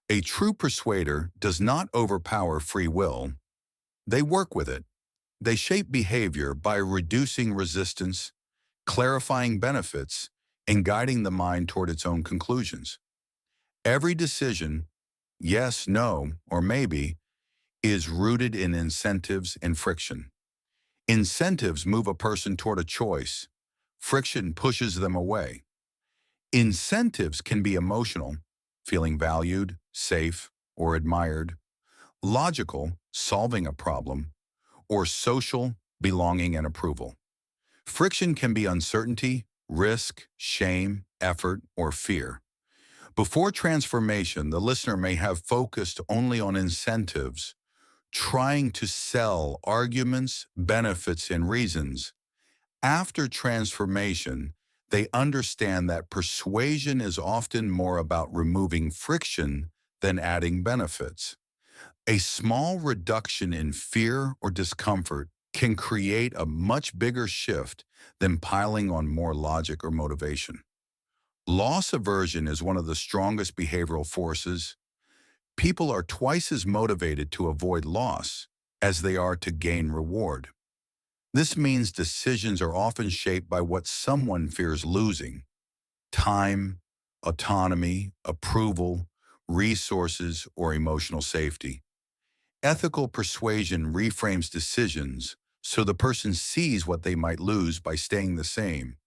A true persuader does not overpower free will. They work with it. They shape behavior by reducing resistance, clarifying benefits, and guiding the mind toward its own conclusions. Every decision, yes, no, or maybe, is rooted in incentives and friction. Incentives move a person toward a choice. Friction pushes them away. Incentives can be emotional, feeling valued, safe, or admired; logical, solving a problem; or social, belonging and approval. Friction can be uncertainty, risk, shame, effort, or fear. Before transformation, the listener may have focused only on incentives, trying to sell arguments, benefits, and reasons. After transformation, they understand that persuasion is often more about removing friction than adding benefits. A small reduction in fear or discomfort can create a much bigger shift than piling on more logic or motivation. Loss aversion is one of the strongest behavioral forces. People are twice as motivated to avoid loss as they are to gain reward. This means decisions are often shaped by what someone fears losing: time, autonomy, approval, resources, or emotional safety. Ethical persuasion reframes decisions so the person sees what they might lose by staying the same,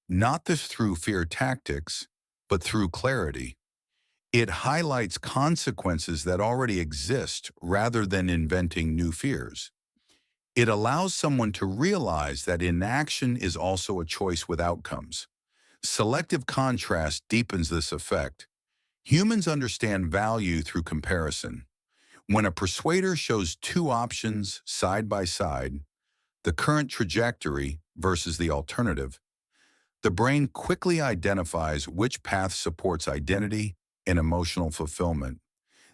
not this through fear tactics, but through clarity. It highlights consequences that already exist rather than inventing new fears. It allows someone to realize that inaction is also a choice with outcomes. Selective contrast deepens this effect. Humans understand value through comparison. When a persuader shows two options side by side, the current trajectory versus the alternative, the brain quickly identifies which path supports identity and emotional fulfillment.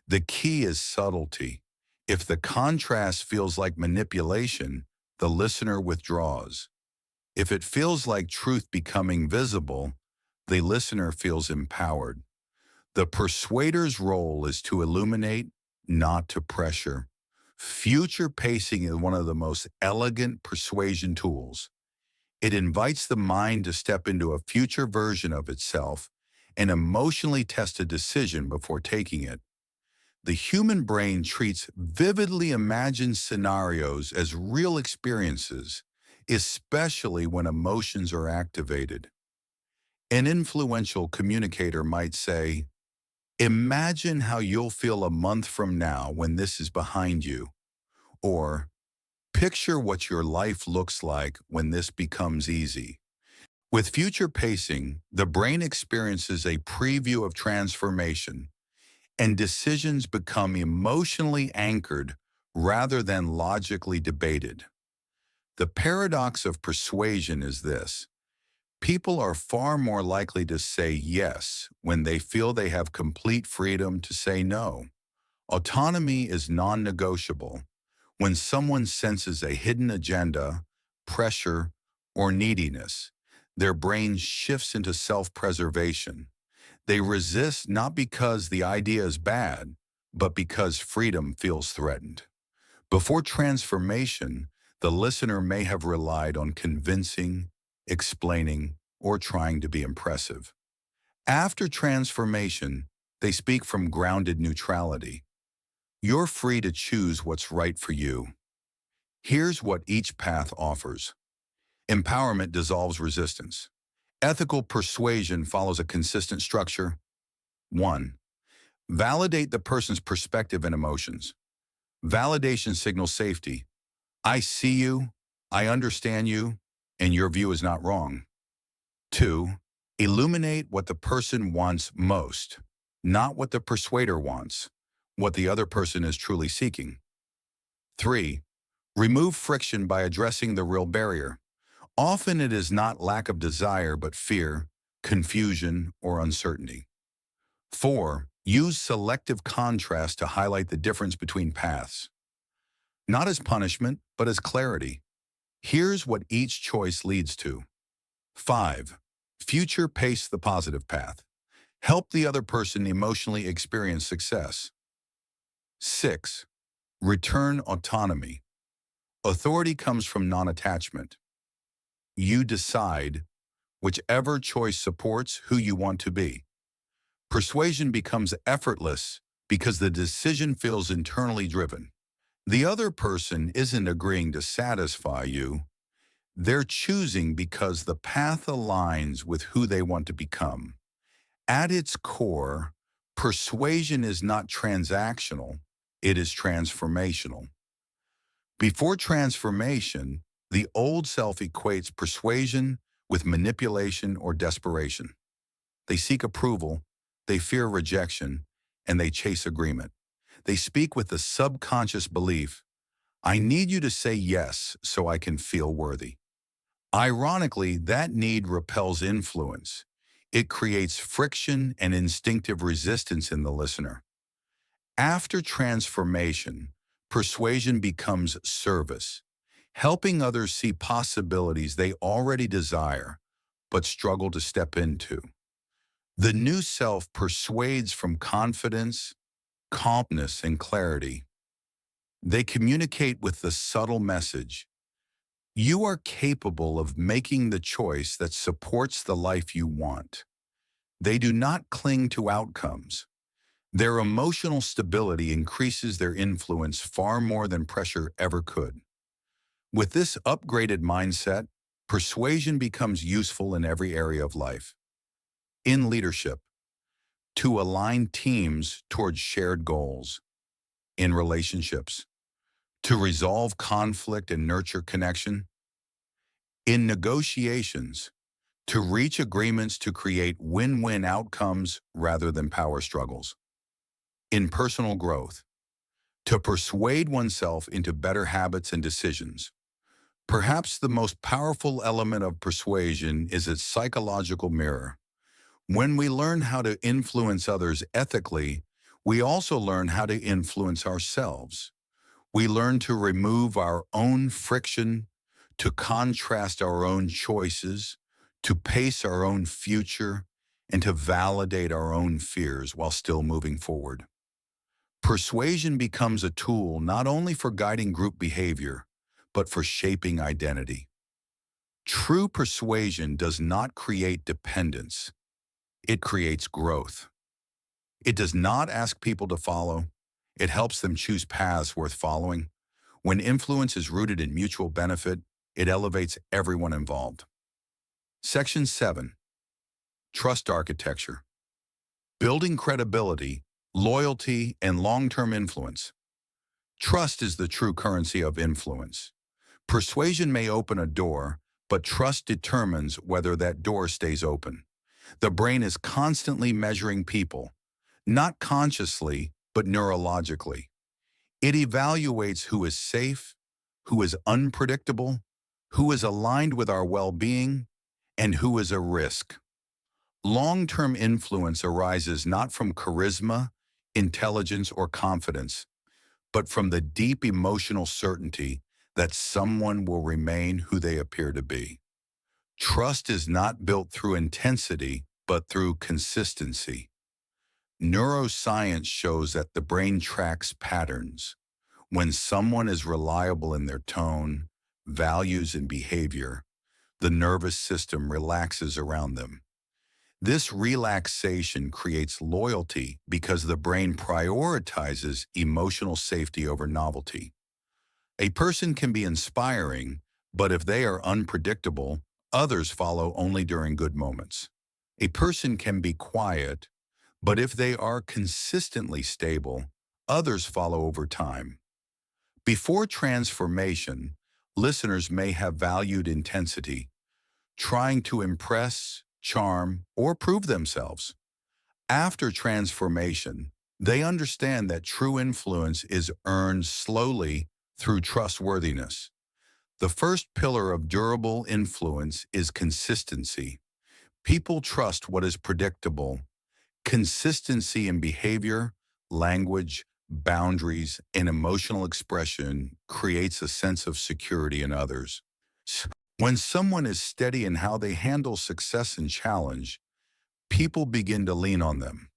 The key is subtlety. If the contrast feels like manipulation, the listener withdraws. If it feels like truth becoming visible, the listener feels empowered. The persuader's role is to illuminate, not to pressure. Future pacing is one of the most elegant persuasion tools. It invites the mind to step into a future version of itself and emotionally test a decision before taking it. The human brain treats vividly imagined scenarios as real experiences, especially when emotions are activated. An influential communicator might say, "Imagine how you'll feel a month from now when this is behind you," or "Picture what your life looks like when this becomes easy." With future pacing, the brain experiences a preview of transformation, and decisions become emotionally anchored rather than logically debated. The paradox of persuasion is this: people are far more likely to say yes when they feel they have complete freedom to say no. Autonomy is non-negotiable. When someone senses a hidden agenda, pressure, or neediness, their brain shifts into self-preservation. They resist not because the idea is bad, but because freedom feels threatened. Before transformation, the listener may have relied on convincing, explaining, or trying to be impressive. After transformation, they speak from grounded neutrality. You're free to choose what's right for you. Here's what each path offers. Empowerment dissolves resistance. Ethical persuasion follows a consistent structure. 1. Validate the person's perspective and emotions. Validation signals safety. I see you. I understand you, and your view is not wrong. 2. Illuminate what the person wants most, not what the persuader wants, what the other person is truly seeking. 3. Remove friction by addressing the real barrier. Often it is not lack of desire, but fear, confusion, or uncertainty. 4. Use selective contrast to highlight the difference between paths, not as punishment, but as clarity. Here's what each choice leads to. 5. Future pace the positive path. Help the other person emotionally experience success. 6. Return autonomy. Authority comes from non-attachment. You decide whichever choice supports who you want to be. Persuasion becomes effortless because the decision feels internally driven. The other person isn't agreeing to satisfy you. They're choosing because the path aligns with who they want to become. At its core, persuasion is not transactional, it is transformational. Before transformation, the old self equates persuasion with manipulation or desperation. They seek approval, they fear rejection, and they chase agreement. They speak with the subconscious belief, I need you to say yes so I can feel worthy. Ironically, that need repels influence. It creates friction and instinctive resistance in the listener. After transformation, persuasion becomes service, helping others see possibilities they already desire but struggle to step into. The new self persuades from confidence, calmness, and clarity. They communicate with the subtle message, you are capable of making the choice that supports the life you want. They do not cling to outcomes. Their emotional stability increases their influence far more than pressure ever could. With this upgraded mindset, persuasion becomes useful in every area of life. In leadership, to align teams towards shared goals. In relationships, to resolve conflict and nurture connection. In negotiations, to reach agreements to create win-win outcomes rather than power struggles. In personal growth, to persuade oneself into better habits and decisions. Perhaps the most powerful element of persuasion is its psychological mirror. When we learn how to influence others ethically, we also learn how to influence ourselves. We learn to remove our own friction, to contrast our own choices, to pace our own future, and to validate our own fears while still moving forward. Persuasion becomes a tool not only for guiding group behavior, but for shaping identity. True persuasion does not create dependence. It creates growth. It does not ask people to follow. It helps them choose paths worth following. When influence is rooted in mutual benefit, it elevates everyone involved. Section 7. Trust architecture. Building credibility, loyalty, and long-term influence. Trust is the true currency of influence. Persuasion may open a door, but trust determines whether that door stays open. The brain is constantly measuring people, not consciously, but neurologically. It evaluates who is safe, who is unpredictable, who is aligned with our well-being, and who is a risk. Long-term influence arises not from charisma, intelligence, or confidence, but from the deep emotional certainty that someone will remain who they appear to be. Trust is not built through intensity, but through consistency. Neuroscience shows that the brain tracks patterns. When someone is reliable in their tone, values, and behavior, the nervous system relaxes around them. This relaxation creates loyalty because the brain prioritizes emotional safety over novelty. A person can be inspiring, but if they are unpredictable, others follow only during good moments. A person can be quiet, but if they are consistently stable, others follow over time. Before transformation, listeners may have valued intensity, trying to impress, charm, or prove themselves. After transformation, they understand that true influence is earned slowly through trustworthiness. The first pillar of durable influence is consistency. People trust what is predictable. Consistency in behavior, language, boundaries, and emotional expression creates a sense of security in others. When someone is steady in how they handle success and challenge, people begin to lean on them.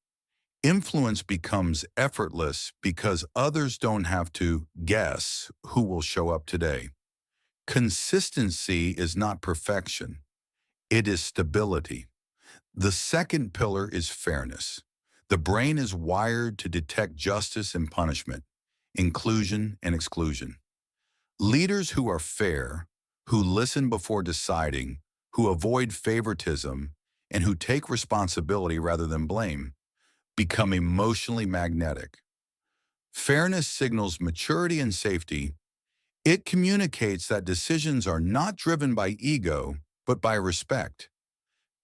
Influence becomes effortless because others don't have to guess who will show up today. Consistency is not perfection, it is stability. The second pillar is fairness. The brain is wired to detect justice and punishment, inclusion and exclusion. Leaders who are fair, who listen before deciding, who avoid favoritism, and who take responsibility rather than blame, become emotionally magnetic. Fairness signals maturity and safety. It communicates that decisions are not driven by ego, but by respect.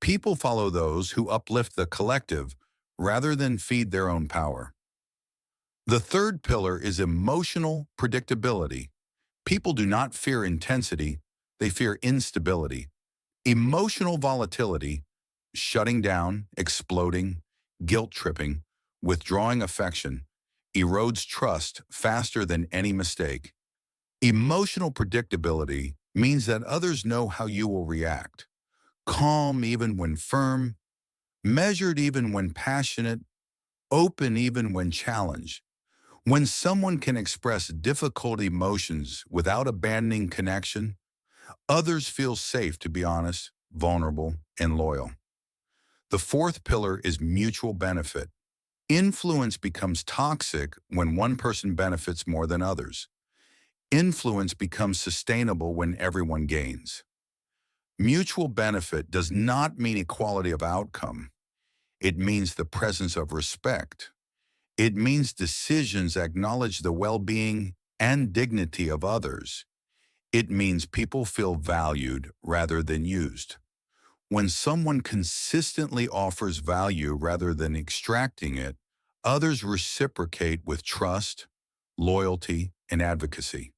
People follow those who uplift the collective rather than feed their own power. The third pillar is emotional predictability. People do not fear intensity, they fear instability. Emotional volatility, shutting down, exploding, guilt-tripping, withdrawing affection, erodes trust faster than any mistake. Emotional predictability means that others know how you will react. Calm even when firm, measured even when passionate, open even when challenged. When someone can express difficult emotions without abandoning connection, others feel safe to be honest, vulnerable, and loyal. The fourth pillar is mutual benefit. Influence becomes toxic when one person benefits more than others. Influence becomes sustainable when everyone gains. Mutual benefit does not mean equality of outcome. It means the presence of respect. It means decisions acknowledge the well-being and dignity of others. It means people feel valued rather than used. When someone consistently offers value rather than extracting it, others reciprocate with trust, loyalty, and advocacy.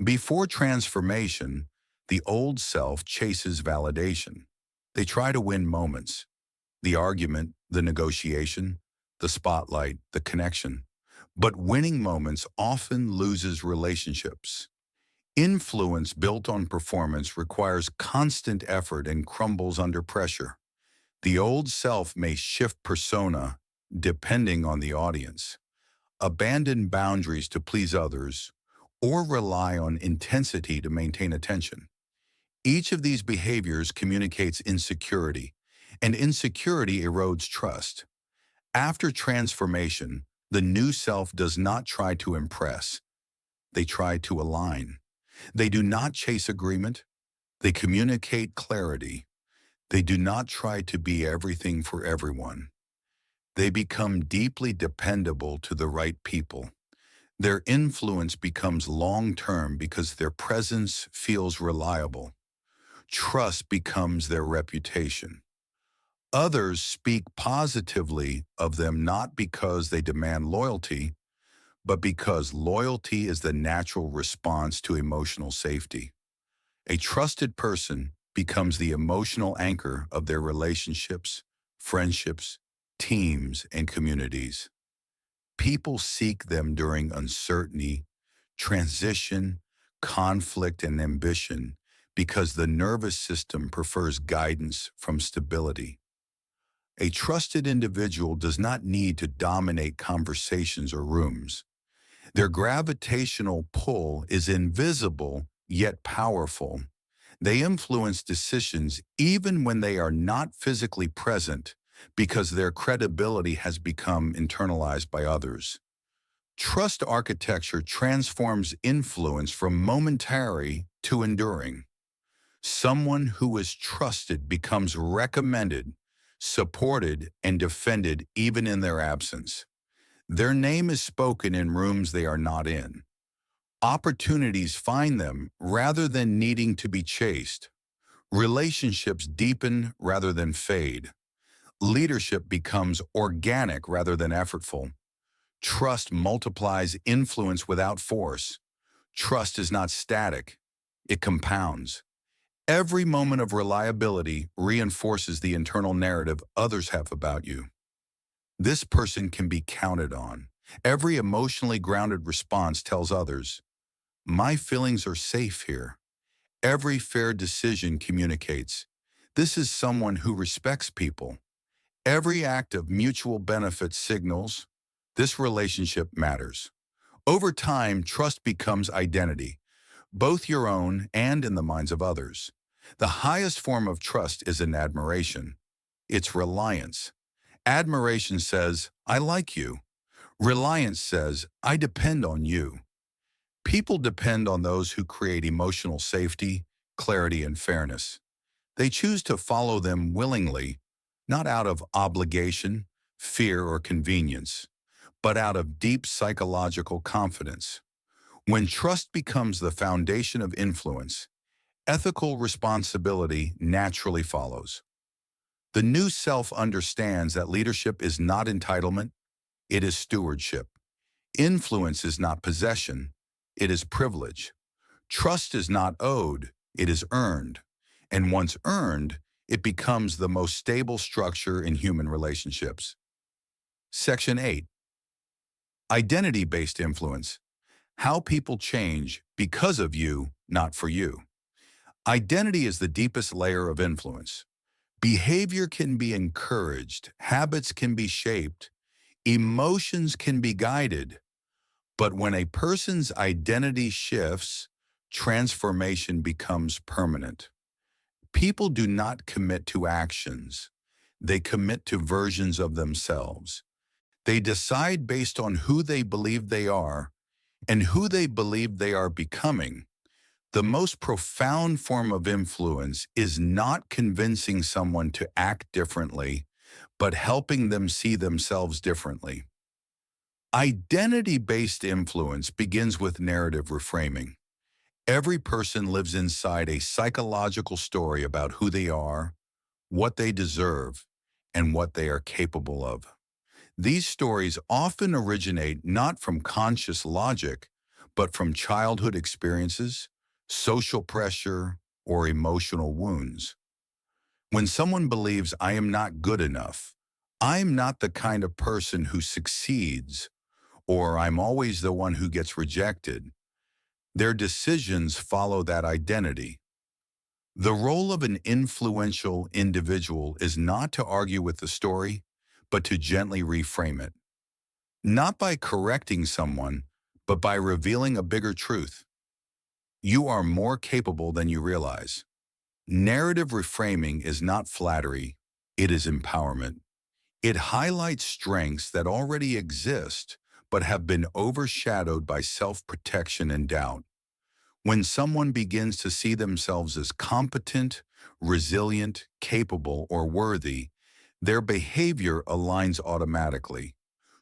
Before transformation, the old self chases validation. They try to win moments, the argument, the negotiation, the spotlight, the connection. But winning moments often loses relationships. Influence built on performance requires constant effort and crumbles under pressure. The old self may shift persona depending on the audience, abandon boundaries to please others, or rely on intensity to maintain attention. Each of these behaviors communicates insecurity, and insecurity erodes trust. After transformation, the new self does not try to impress. They try to align. They do not chase agreement. They communicate clarity. They do not try to be everything for everyone. They become deeply dependable to the right people. Their influence becomes long-term because their presence feels reliable. Trust becomes their reputation. Others speak positively of them not because they demand loyalty, but because loyalty is the natural response to emotional safety. A trusted person becomes the emotional anchor of their relationships, friendships, teams, and communities. People seek them during uncertainty, transition, conflict, and ambition because the nervous system prefers guidance from stability. A trusted individual does not need to dominate conversations or rooms. Their gravitational pull is invisible yet powerful. They influence decisions even when they are not physically present because their credibility has become internalized by others. Trust architecture transforms influence from momentary to enduring. Someone who is trusted becomes recommended, supported, and defended even in their absence. Their name is spoken in rooms they are not in. Opportunities find them rather than needing to be chased. Relationships deepen rather than fade. Leadership becomes organic rather than effortful. Trust multiplies influence without force. Trust is not static. It compounds. Every moment of reliability reinforces the internal narrative others have about you. This person can be counted on. Every emotionally grounded response tells others, my feelings are safe here. Every fair decision communicates, this is someone who respects people. Every act of mutual benefit signals, this relationship matters. Over time, trust becomes identity, both your own and in the minds of others. The highest form of trust isn't admiration. It's reliance. Admiration says, I like you. Reliance says, I depend on you. People depend on those who create emotional safety, clarity, and fairness. They choose to follow them willingly, not out of obligation, fear, or convenience, but out of deep psychological confidence. When trust becomes the foundation of influence, ethical responsibility naturally follows. The new self understands that leadership is not entitlement, it is stewardship. Influence is not possession, it is privilege. Trust is not owed, it is earned. And once earned, it becomes the most stable structure in human relationships. Section 8. Identity-based influence. How people change because of you, not for you. Identity is the deepest layer of influence. Behavior can be encouraged, habits can be shaped, emotions can be guided, but when a person's identity shifts, transformation becomes permanent. People do not commit to actions. They commit to versions of themselves. They decide based on who they believe they are and who they believe they are becoming. The most profound form of influence is not convincing someone to act differently, but helping them see themselves differently. Identity-based influence begins with narrative reframing. Every person lives inside a psychological story about who they are, what they deserve, and what they are capable of. These stories often originate not from conscious logic, but from childhood experiences, social pressure, or emotional wounds. When someone believes I am not good enough, I'm not the kind of person who succeeds, or I'm always the one who gets rejected, their decisions follow that identity. The role of an influential individual is not to argue with the story, but to gently reframe it. Not by correcting someone, but by revealing a bigger truth. You are more capable than you realize. Narrative reframing is not flattery, it is empowerment. It highlights strengths that already exist, but have been overshadowed by self-protection and doubt. When someone begins to see themselves as competent, resilient, capable, or worthy, their behavior aligns automatically.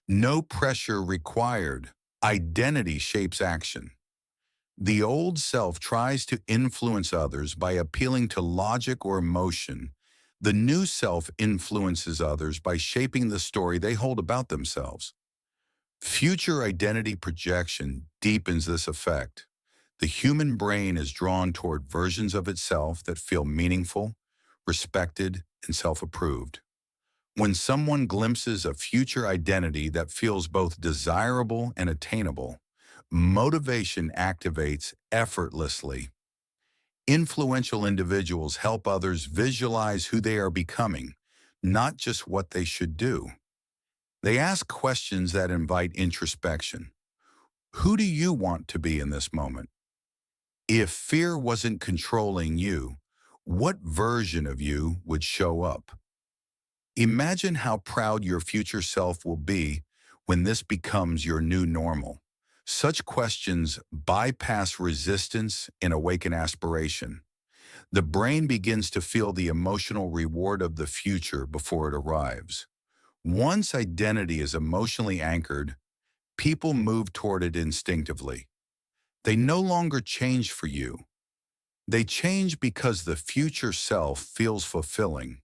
No pressure required. Identity shapes action. The old self tries to influence others by appealing to logic or emotion. The new self influences others by shaping the story they hold about themselves. Future identity projection deepens this effect. The human brain is drawn toward versions of itself that feel meaningful, respected, and self-approved. When someone glimpses a future identity that feels both desirable and attainable, motivation activates effortlessly. Influential individuals help others visualize who they are becoming, not just what they should do. They ask questions that invite introspection. Who do you want to be in this moment? If fear wasn't controlling you, what version of you would show up? Imagine how proud your future self will be when this becomes your new normal. Such questions bypass resistance and awaken aspiration. The brain begins to feel the emotional reward of the future before it arrives. Once identity is emotionally anchored, people move toward it instinctively. They no longer change for you. They change because the future self feels fulfilling.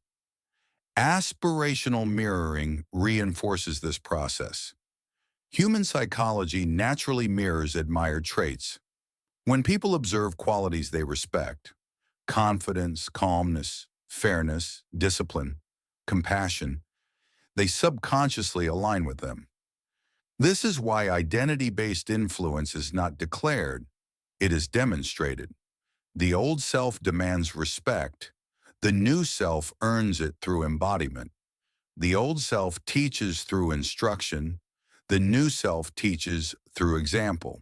Aspirational mirroring reinforces this process. Human psychology naturally mirrors admired traits. When people observe qualities they respect, confidence, calmness, fairness, discipline, compassion, they subconsciously align with them. This is why identity-based influence is not declared, it is demonstrated. The old self demands respect. The new self earns it through embodiment. The old self teaches through instruction. The new self teaches through example.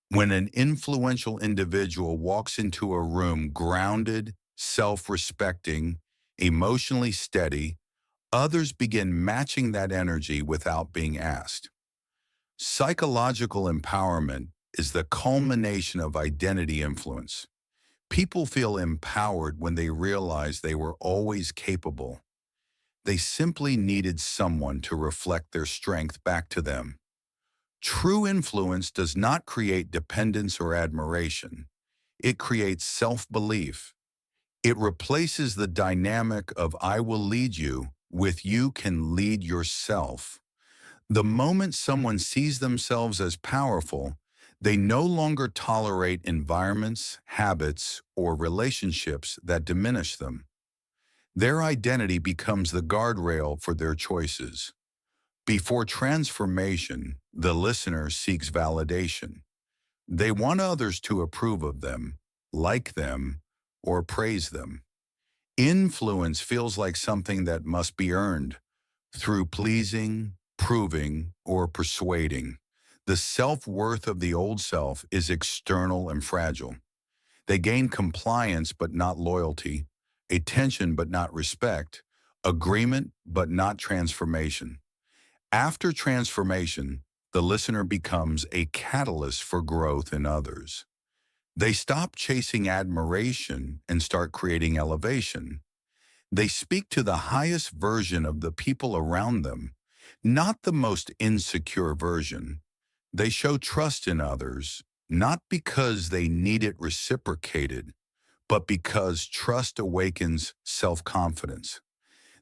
When an influential individual walks into a room grounded, self-respecting, emotionally steady, others begin matching that energy without being asked. Psychological empowerment is the culmination of identity influence. People feel empowered when they realize they were always capable. They simply needed someone to reflect their strength back to them. True influence does not create dependence or admiration. It creates self-belief. It replaces the dynamic of "I will lead you" with "you can lead yourself." The moment someone sees themselves as powerful, they no longer tolerate environments, habits, or relationships that diminish them. Their identity becomes the guardrail for their choices. Before transformation, the listener seeks validation. They want others to approve of them, like them, or praise them. Influence feels like something that must be earned through pleasing, proving, or persuading. The self-worth of the old self is external and fragile. They gain compliance but not loyalty, attention but not respect, agreement but not transformation. After transformation, the listener becomes a catalyst for growth in others. They stop chasing admiration and start creating elevation. They speak to the highest version of the people around them, not the most insecure version. They show trust in others, not because they need it reciprocated, but because trust awakens self-confidence.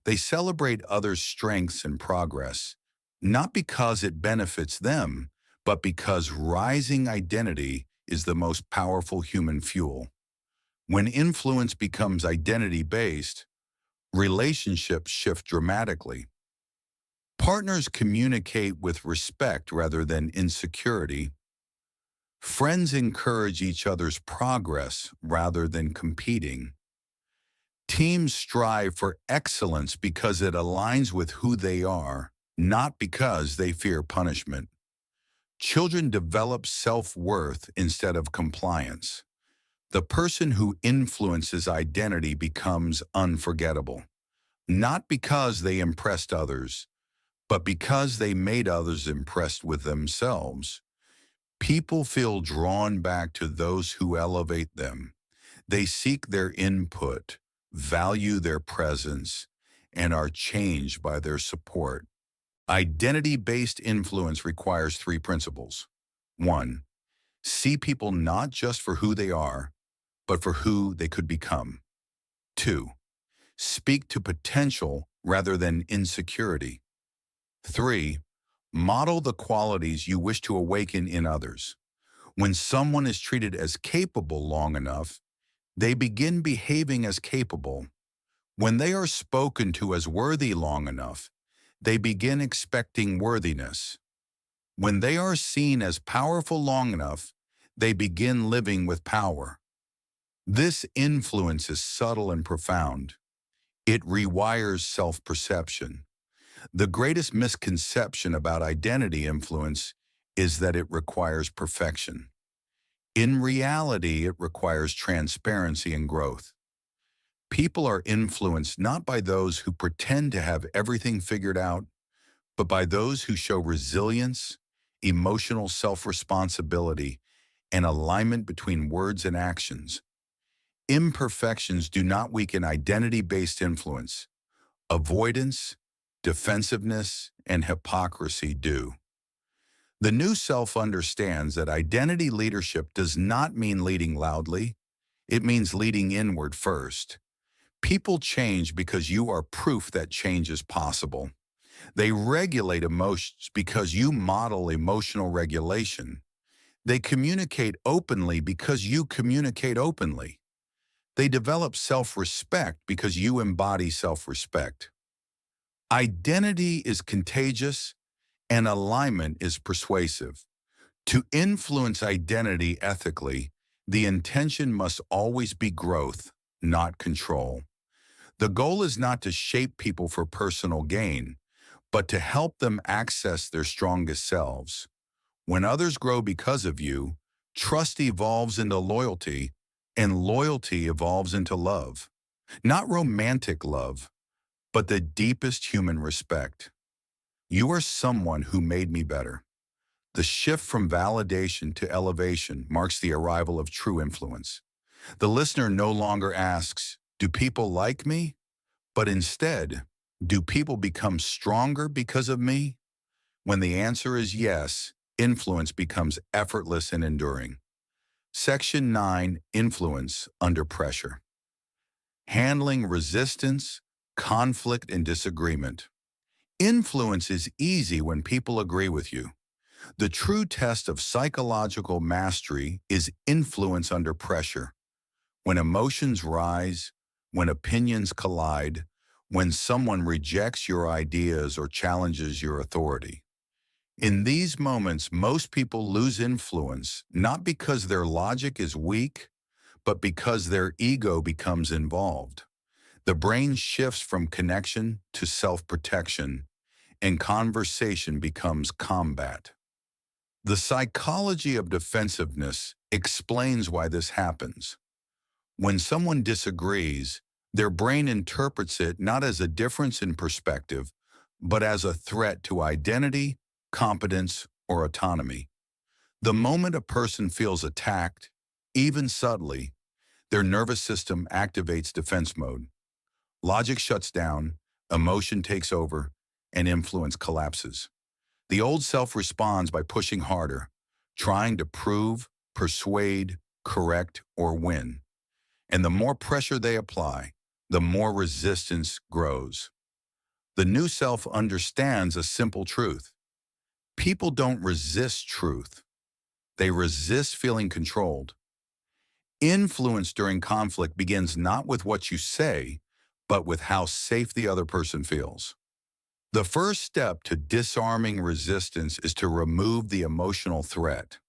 They celebrate others' strengths and progress, not because it benefits them, but because rising identity is the most powerful human fuel. When influence becomes identity-based, relationships shift dramatically. Partners communicate with respect rather than insecurity. Friends encourage each other's progress rather than competing. Teams strive for excellence because it aligns with who they are, not because they fear punishment. Children develop self-worth instead of compliance. The person who influences identity becomes unforgettable, not because they impressed others, but because they made others impressed with themselves. People feel drawn back to those who elevate them. They seek their input, value their presence, and are changed by their support. Identity-based influence requires three principles. 1. See people not just for who they are, but for who they could become. 2. Speak to potential rather than insecurity. 3. Model the qualities you wish to awaken in others. When someone is treated as capable long enough, they begin behaving as capable. When they are spoken to as worthy long enough, they begin expecting worthiness. When they are seen as powerful long enough, they begin living with power. This influence is subtle and profound. It rewires self-perception. The greatest misconception about identity influence is that it requires perfection. In reality, it requires transparency and growth. People are influenced not by those who pretend to have everything figured out, but by those who show resilience, emotional self-responsibility, and alignment between words and actions. Imperfections do not weaken identity-based influence. Avoidance, defensiveness, and hypocrisy do. The new self understands that identity leadership does not mean leading loudly. It means leading inward first. People change because you are proof that change is possible. They regulate emotions because you model emotional regulation. They communicate openly because you communicate openly. They develop self-respect because you embody self-respect. Identity is contagious and alignment is persuasive. To influence identity ethically, the intention must always be growth, not control. The goal is not to shape people for personal gain, but to help them access their strongest selves. When others grow because of you, trust evolves into loyalty, and loyalty evolves into love. Not romantic love, but the deepest human respect. You are someone who made me better. The shift from validation to elevation marks the arrival of true influence. The listener no longer asks, "Do people like me?" But instead, "Do people become stronger because of me?" When the answer is yes, influence becomes effortless and enduring. Section 9, Influence Under Pressure. Handling resistance, conflict, and disagreement. Influence is easy when people agree with you. The true test of psychological mastery is influence under pressure. When emotions rise, when opinions collide, when someone rejects your ideas or challenges your authority. In these moments, most people lose influence, not because their logic is weak, but because their ego becomes involved. The brain shifts from connection to self-protection, and conversation becomes combat. The psychology of defensiveness explains why this happens. When someone disagrees, their brain interprets it not as a difference in perspective, but as a threat to identity, competence, or autonomy. The moment a person feels attacked, even subtly, their nervous system activates defense mode. Logic shuts down, emotion takes over, and influence collapses. The old self responds by pushing harder, trying to prove, persuade, correct, or win. And the more pressure they apply, the more resistance grows. The new self understands a simple truth. People don't resist truth. They resist feeling controlled. Influence during conflict begins not with what you say, but with how safe the other person feels. The first step to disarming resistance is to remove the emotional threat.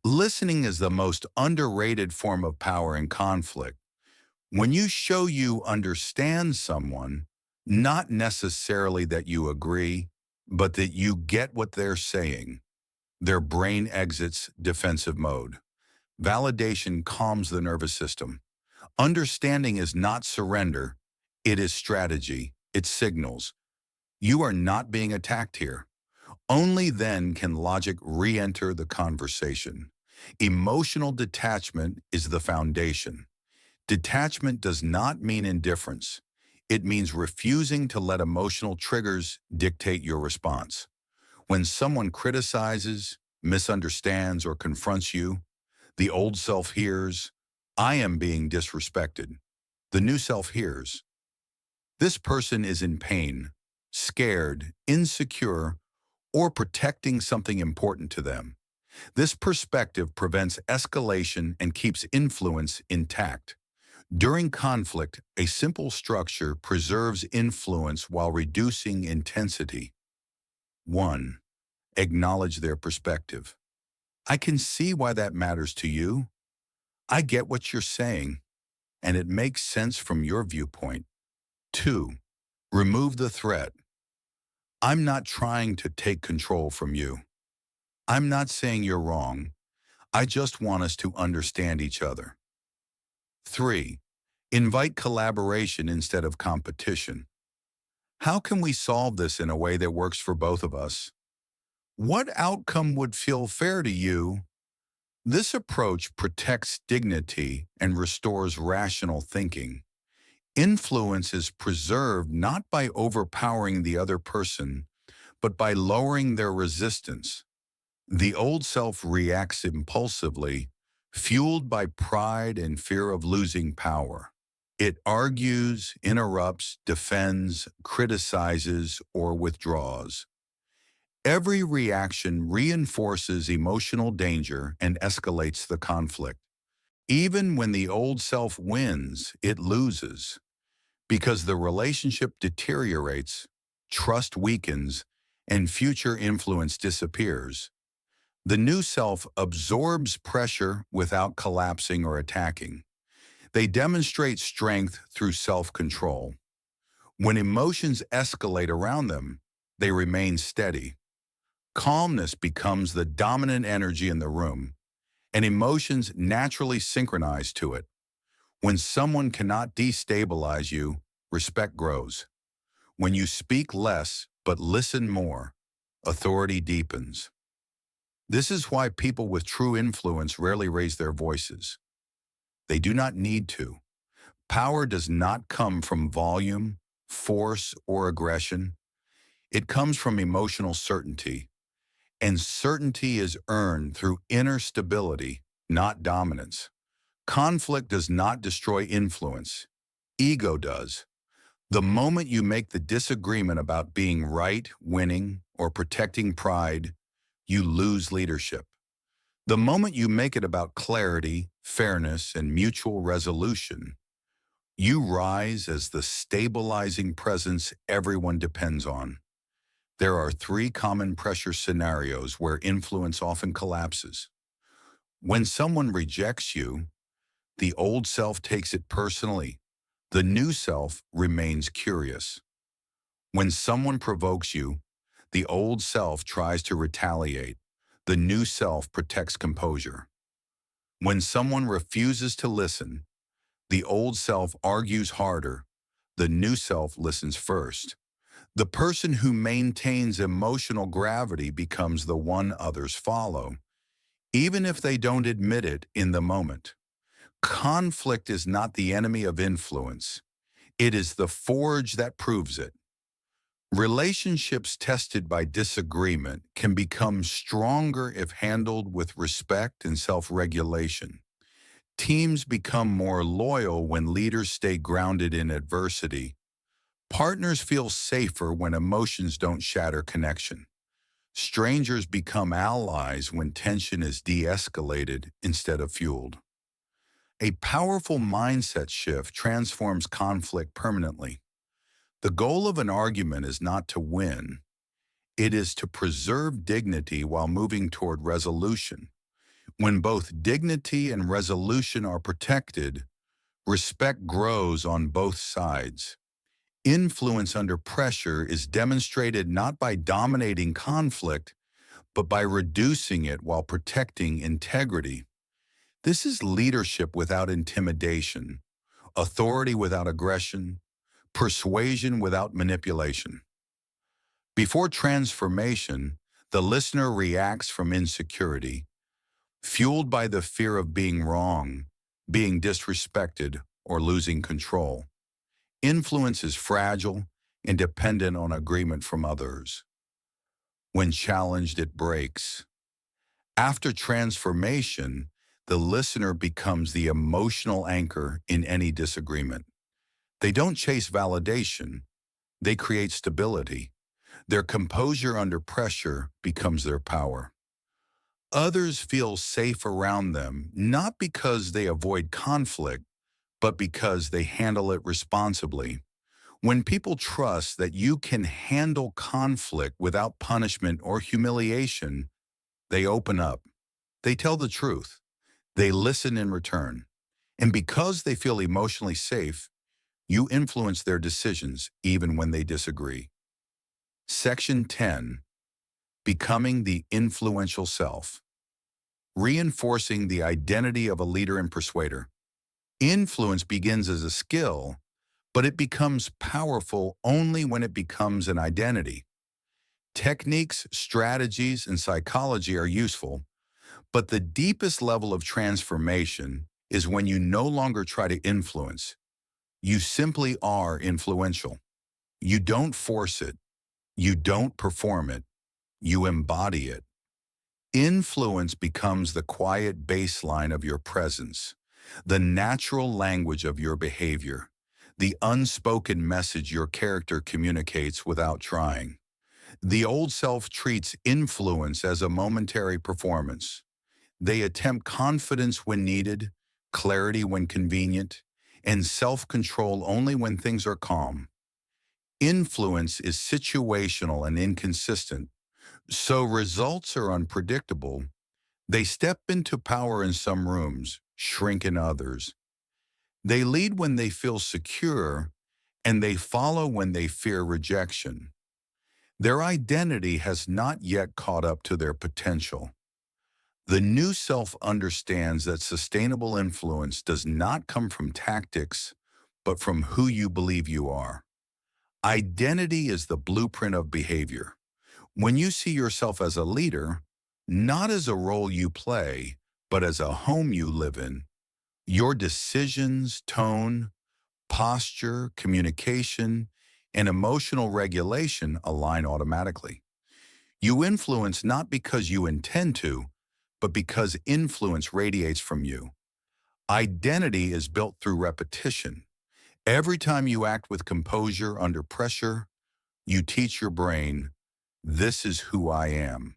Listening is the most underrated form of power in conflict. When you show you understand someone, not necessarily that you agree, but that you get what they're saying, their brain exits defensive mode. Validation calms the nervous system. Understanding is not surrender, it is strategy, it signals. You are not being attacked here. Only then can logic re-enter the conversation. Emotional detachment is the foundation. Detachment does not mean indifference. It means refusing to let emotional triggers dictate your response. When someone criticizes, misunderstands, or confronts you, the old self hears, "I am being disrespected." The new self hears, "This person is in pain, scared, insecure, or protecting something important to them." This perspective prevents escalation and keeps influence intact. During conflict, a simple structure preserves influence while reducing intensity. 1. Acknowledge their perspective. "I can see why that matters to you. I get what you're saying, and it makes sense from your viewpoint." 2. Remove the threat. "I'm not trying to take control from you. I'm not saying you're wrong. I just want us to understand each other." 3. Invite collaboration instead of competition. "How can we solve this in a way that works for both of us? What outcome would feel fair to you?" This approach protects dignity and restores rational thinking. Influence is preserved not by overpowering the other person, but by lowering their resistance. The old self reacts impulsively, fueled by pride and fear of losing power. It argues, interrupts, defends, criticizes, or withdraws. Every reaction reinforces emotional danger and escalates the conflict. Even when the old self wins, it loses because the relationship deteriorates, trust weakens, and future influence disappears. The new self absorbs pressure without collapsing or attacking. They demonstrate strength through self-control. When emotions escalate around them, they remain steady. Calmness becomes the dominant energy in the room, and emotions naturally synchronize to it. When someone cannot destabilize you, respect grows. When you speak less but listen more, authority deepens. This is why people with true influence rarely raise their voices. They do not need to. Power does not come from volume, force, or aggression. It comes from emotional certainty, and certainty is earned through inner stability, not dominance. Conflict does not destroy influence. Ego does. The moment you make the disagreement about being right, winning, or protecting pride, you lose leadership. The moment you make it about clarity, fairness, and mutual resolution, you rise as the stabilizing presence everyone depends on. There are three common pressure scenarios where influence often collapses. When someone rejects you, the old self takes it personally. The new self remains curious. When someone provokes you, the old self tries to retaliate. The new self protects composure. When someone refuses to listen, the old self argues harder. The new self listens first. The person who maintains emotional gravity becomes the one others follow, even if they don't admit it in the moment. Conflict is not the enemy of influence. It is the forge that proves it. Relationships tested by disagreement can become stronger if handled with respect and self-regulation. Teams become more loyal when leaders stay grounded in adversity. Partners feel safer when emotions don't shatter connection. Strangers become allies when tension is de-escalated instead of fueled. A powerful mindset shift transforms conflict permanently. The goal of an argument is not to win. It is to preserve dignity while moving toward resolution. When both dignity and resolution are protected, respect grows on both sides. Influence under pressure is demonstrated not by dominating conflict, but by reducing it while protecting integrity. This is leadership without intimidation, authority without aggression, persuasion without manipulation. Before transformation, the listener reacts from insecurity, fueled by the fear of being wrong, being disrespected, or losing control. Influence is fragile and dependent on agreement from others. When challenged, it breaks. After transformation, the listener becomes the emotional anchor in any disagreement. They don't chase validation, they create stability. Their composure under pressure becomes their power. Others feel safe around them, not because they avoid conflict, but because they handle it responsibly. When people trust that you can handle conflict without punishment or humiliation, they open up. They tell the truth. They listen in return. And because they feel emotionally safe, you influence their decisions even when they disagree. Section 10. Becoming the influential self. Reinforcing the identity of a leader and persuader. Influence begins as a skill, but it becomes powerful only when it becomes an identity. Techniques, strategies, and psychology are useful, but the deepest level of transformation is when you no longer try to influence. You simply are influential. You don't force it. You don't perform it. You embody it. Influence becomes the quiet baseline of your presence, the natural language of your behavior, the unspoken message your character communicates without trying. The old self treats influence as a momentary performance. They attempt confidence when needed, clarity when convenient, and self-control only when things are calm. Influence is situational and inconsistent, so results are unpredictable. They step into power in some rooms, shrink in others. They lead when they feel secure, and they follow when they fear rejection. Their identity has not yet caught up to their potential. The new self understands that sustainable influence does not come from tactics, but from who you believe you are. Identity is the blueprint of behavior. When you see yourself as a leader, not as a role you play, but as a home you live in, your decisions, tone, posture, communication, and emotional regulation align automatically. You influence not because you intend to, but because influence radiates from you. Identity is built through repetition. Every time you act with composure under pressure, you teach your brain, this is who I am.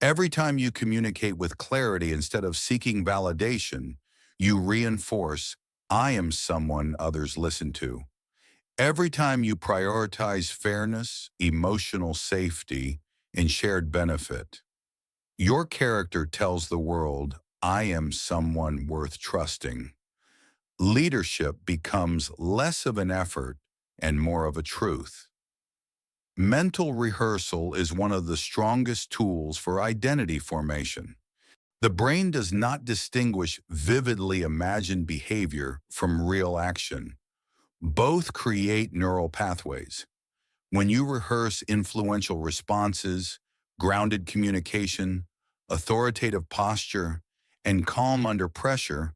Every time you communicate with clarity instead of seeking validation, you reinforce, I am someone others listen to. Every time you prioritize fairness, emotional safety, and shared benefit, your character tells the world, I am someone worth trusting. Leadership becomes less of an effort and more of a truth. Mental rehearsal is one of the strongest tools for identity formation. The brain does not distinguish vividly imagined behavior from real action. Both create neural pathways. When you rehearse influential responses, grounded communication, authoritative posture, and calm under pressure,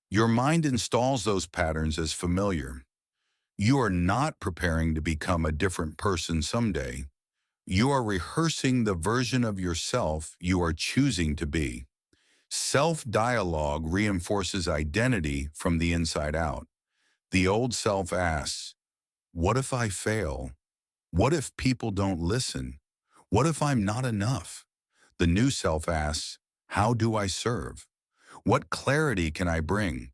your mind installs those patterns as familiar. You are not preparing to become a different person someday. You are rehearsing the version of yourself you are choosing to be. Self-dialogue reinforces identity from the inside out. The old self asks, what if I fail? What if people don't listen? What if I'm not enough? The new self asks, how do I serve? What clarity can I bring?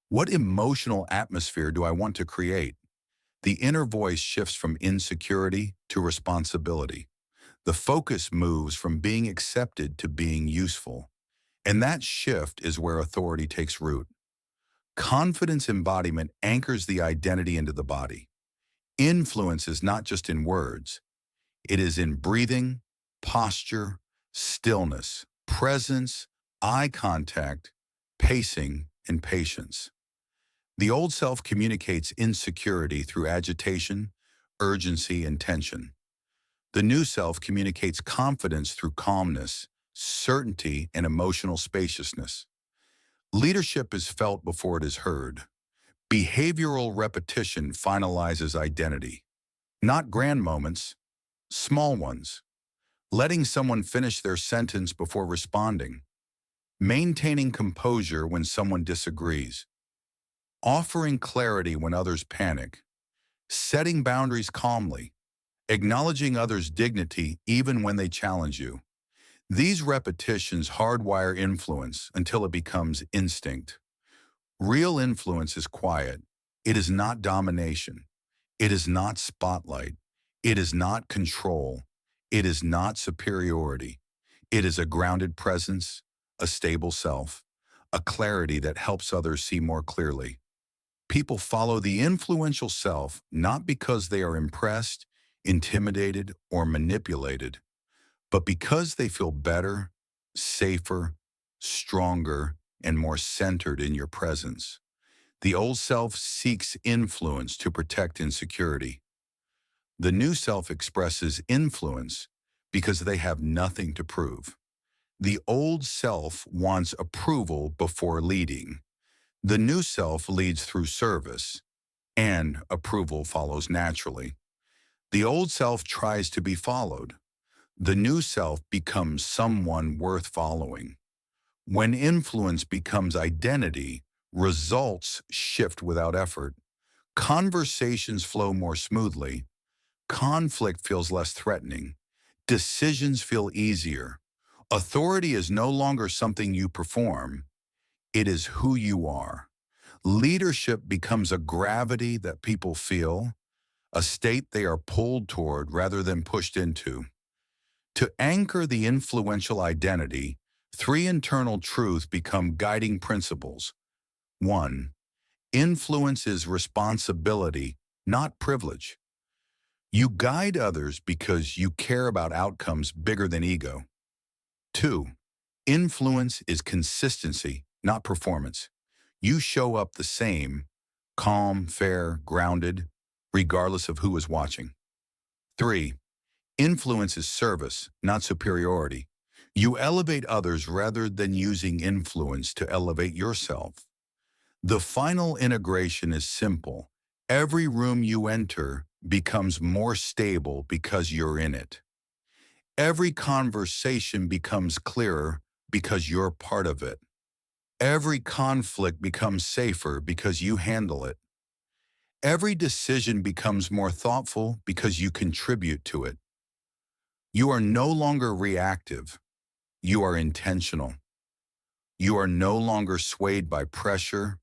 What emotional atmosphere do I want to create? The inner voice shifts from insecurity to responsibility. The focus moves from being accepted to being useful. And that shift is where authority takes root. Confidence embodiment anchors the identity into the body. Influence is not just in words. It is in breathing, posture, stillness, presence, eye contact, pacing, and patience. The old self communicates insecurity through agitation, urgency, and tension. The new self communicates confidence through calmness, certainty, and emotional spaciousness. Leadership is felt before it is heard. Behavioral repetition finalizes identity. Not grand moments, small ones. Letting someone finish their sentence before responding. Maintaining composure when someone disagrees. Offering clarity when others panic. Setting boundaries calmly. Acknowledging others' dignity even when they challenge you. These repetitions hardwire influence until it becomes instinct. Real influence is quiet. It is not domination. It is not spotlight. It is not control. It is not superiority. It is a grounded presence, a stable self, a clarity that helps others see more clearly. People follow the influential self not because they are impressed, intimidated, or manipulated, but because they feel better, safer, stronger, and more centered in your presence. The old self seeks influence to protect insecurity. The new self expresses influence because they have nothing to prove. The old self wants approval before leading. The new self leads through service, and approval follows naturally. The old self tries to be followed. The new self becomes someone worth following. When influence becomes identity, results shift without effort. Conversations flow more smoothly. Conflict feels less threatening. Decisions feel easier. Authority is no longer something you perform. It is who you are. Leadership becomes a gravity that people feel, a state they are pulled toward rather than pushed into. To anchor the influential identity, three internal truths become guiding principles. 1. Influence is responsibility, not privilege. You guide others because you care about outcomes bigger than ego. 2. Influence is consistency, not performance. You show up the same, calm, fair, grounded, regardless of who is watching. 3. Influence is service, not superiority. You elevate others rather than using influence to elevate yourself. The final integration is simple. Every room you enter becomes more stable because you're in it. Every conversation becomes clearer because you're part of it. Every conflict becomes safer because you handle it. Every decision becomes more thoughtful because you contribute to it. You are no longer reactive. You are intentional. You are no longer swayed by pressure.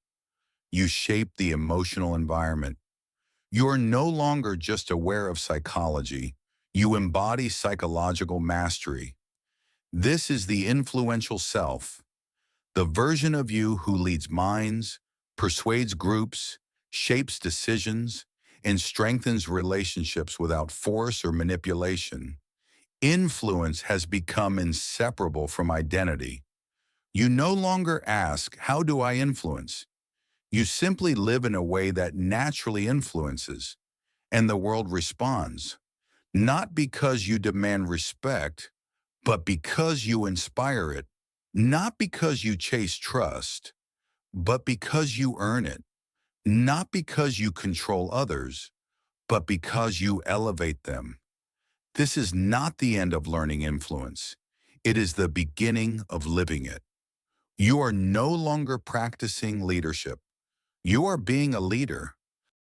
You shape the emotional environment. You are no longer just aware of psychology. You embody psychological mastery. This is the influential self, the version of you who leads minds, persuades groups, shapes decisions, and strengthens relationships without force or manipulation. Influence has become inseparable from identity. You no longer ask, how do I influence? You simply live in a way that naturally influences, and the world responds, not because you demand respect, but because you inspire it, not because you chase trust, but because you earn it, not because you control others, but because you elevate them. This is not the end of learning influence. It is the beginning of living it. You are no longer practicing leadership. You are being a leader.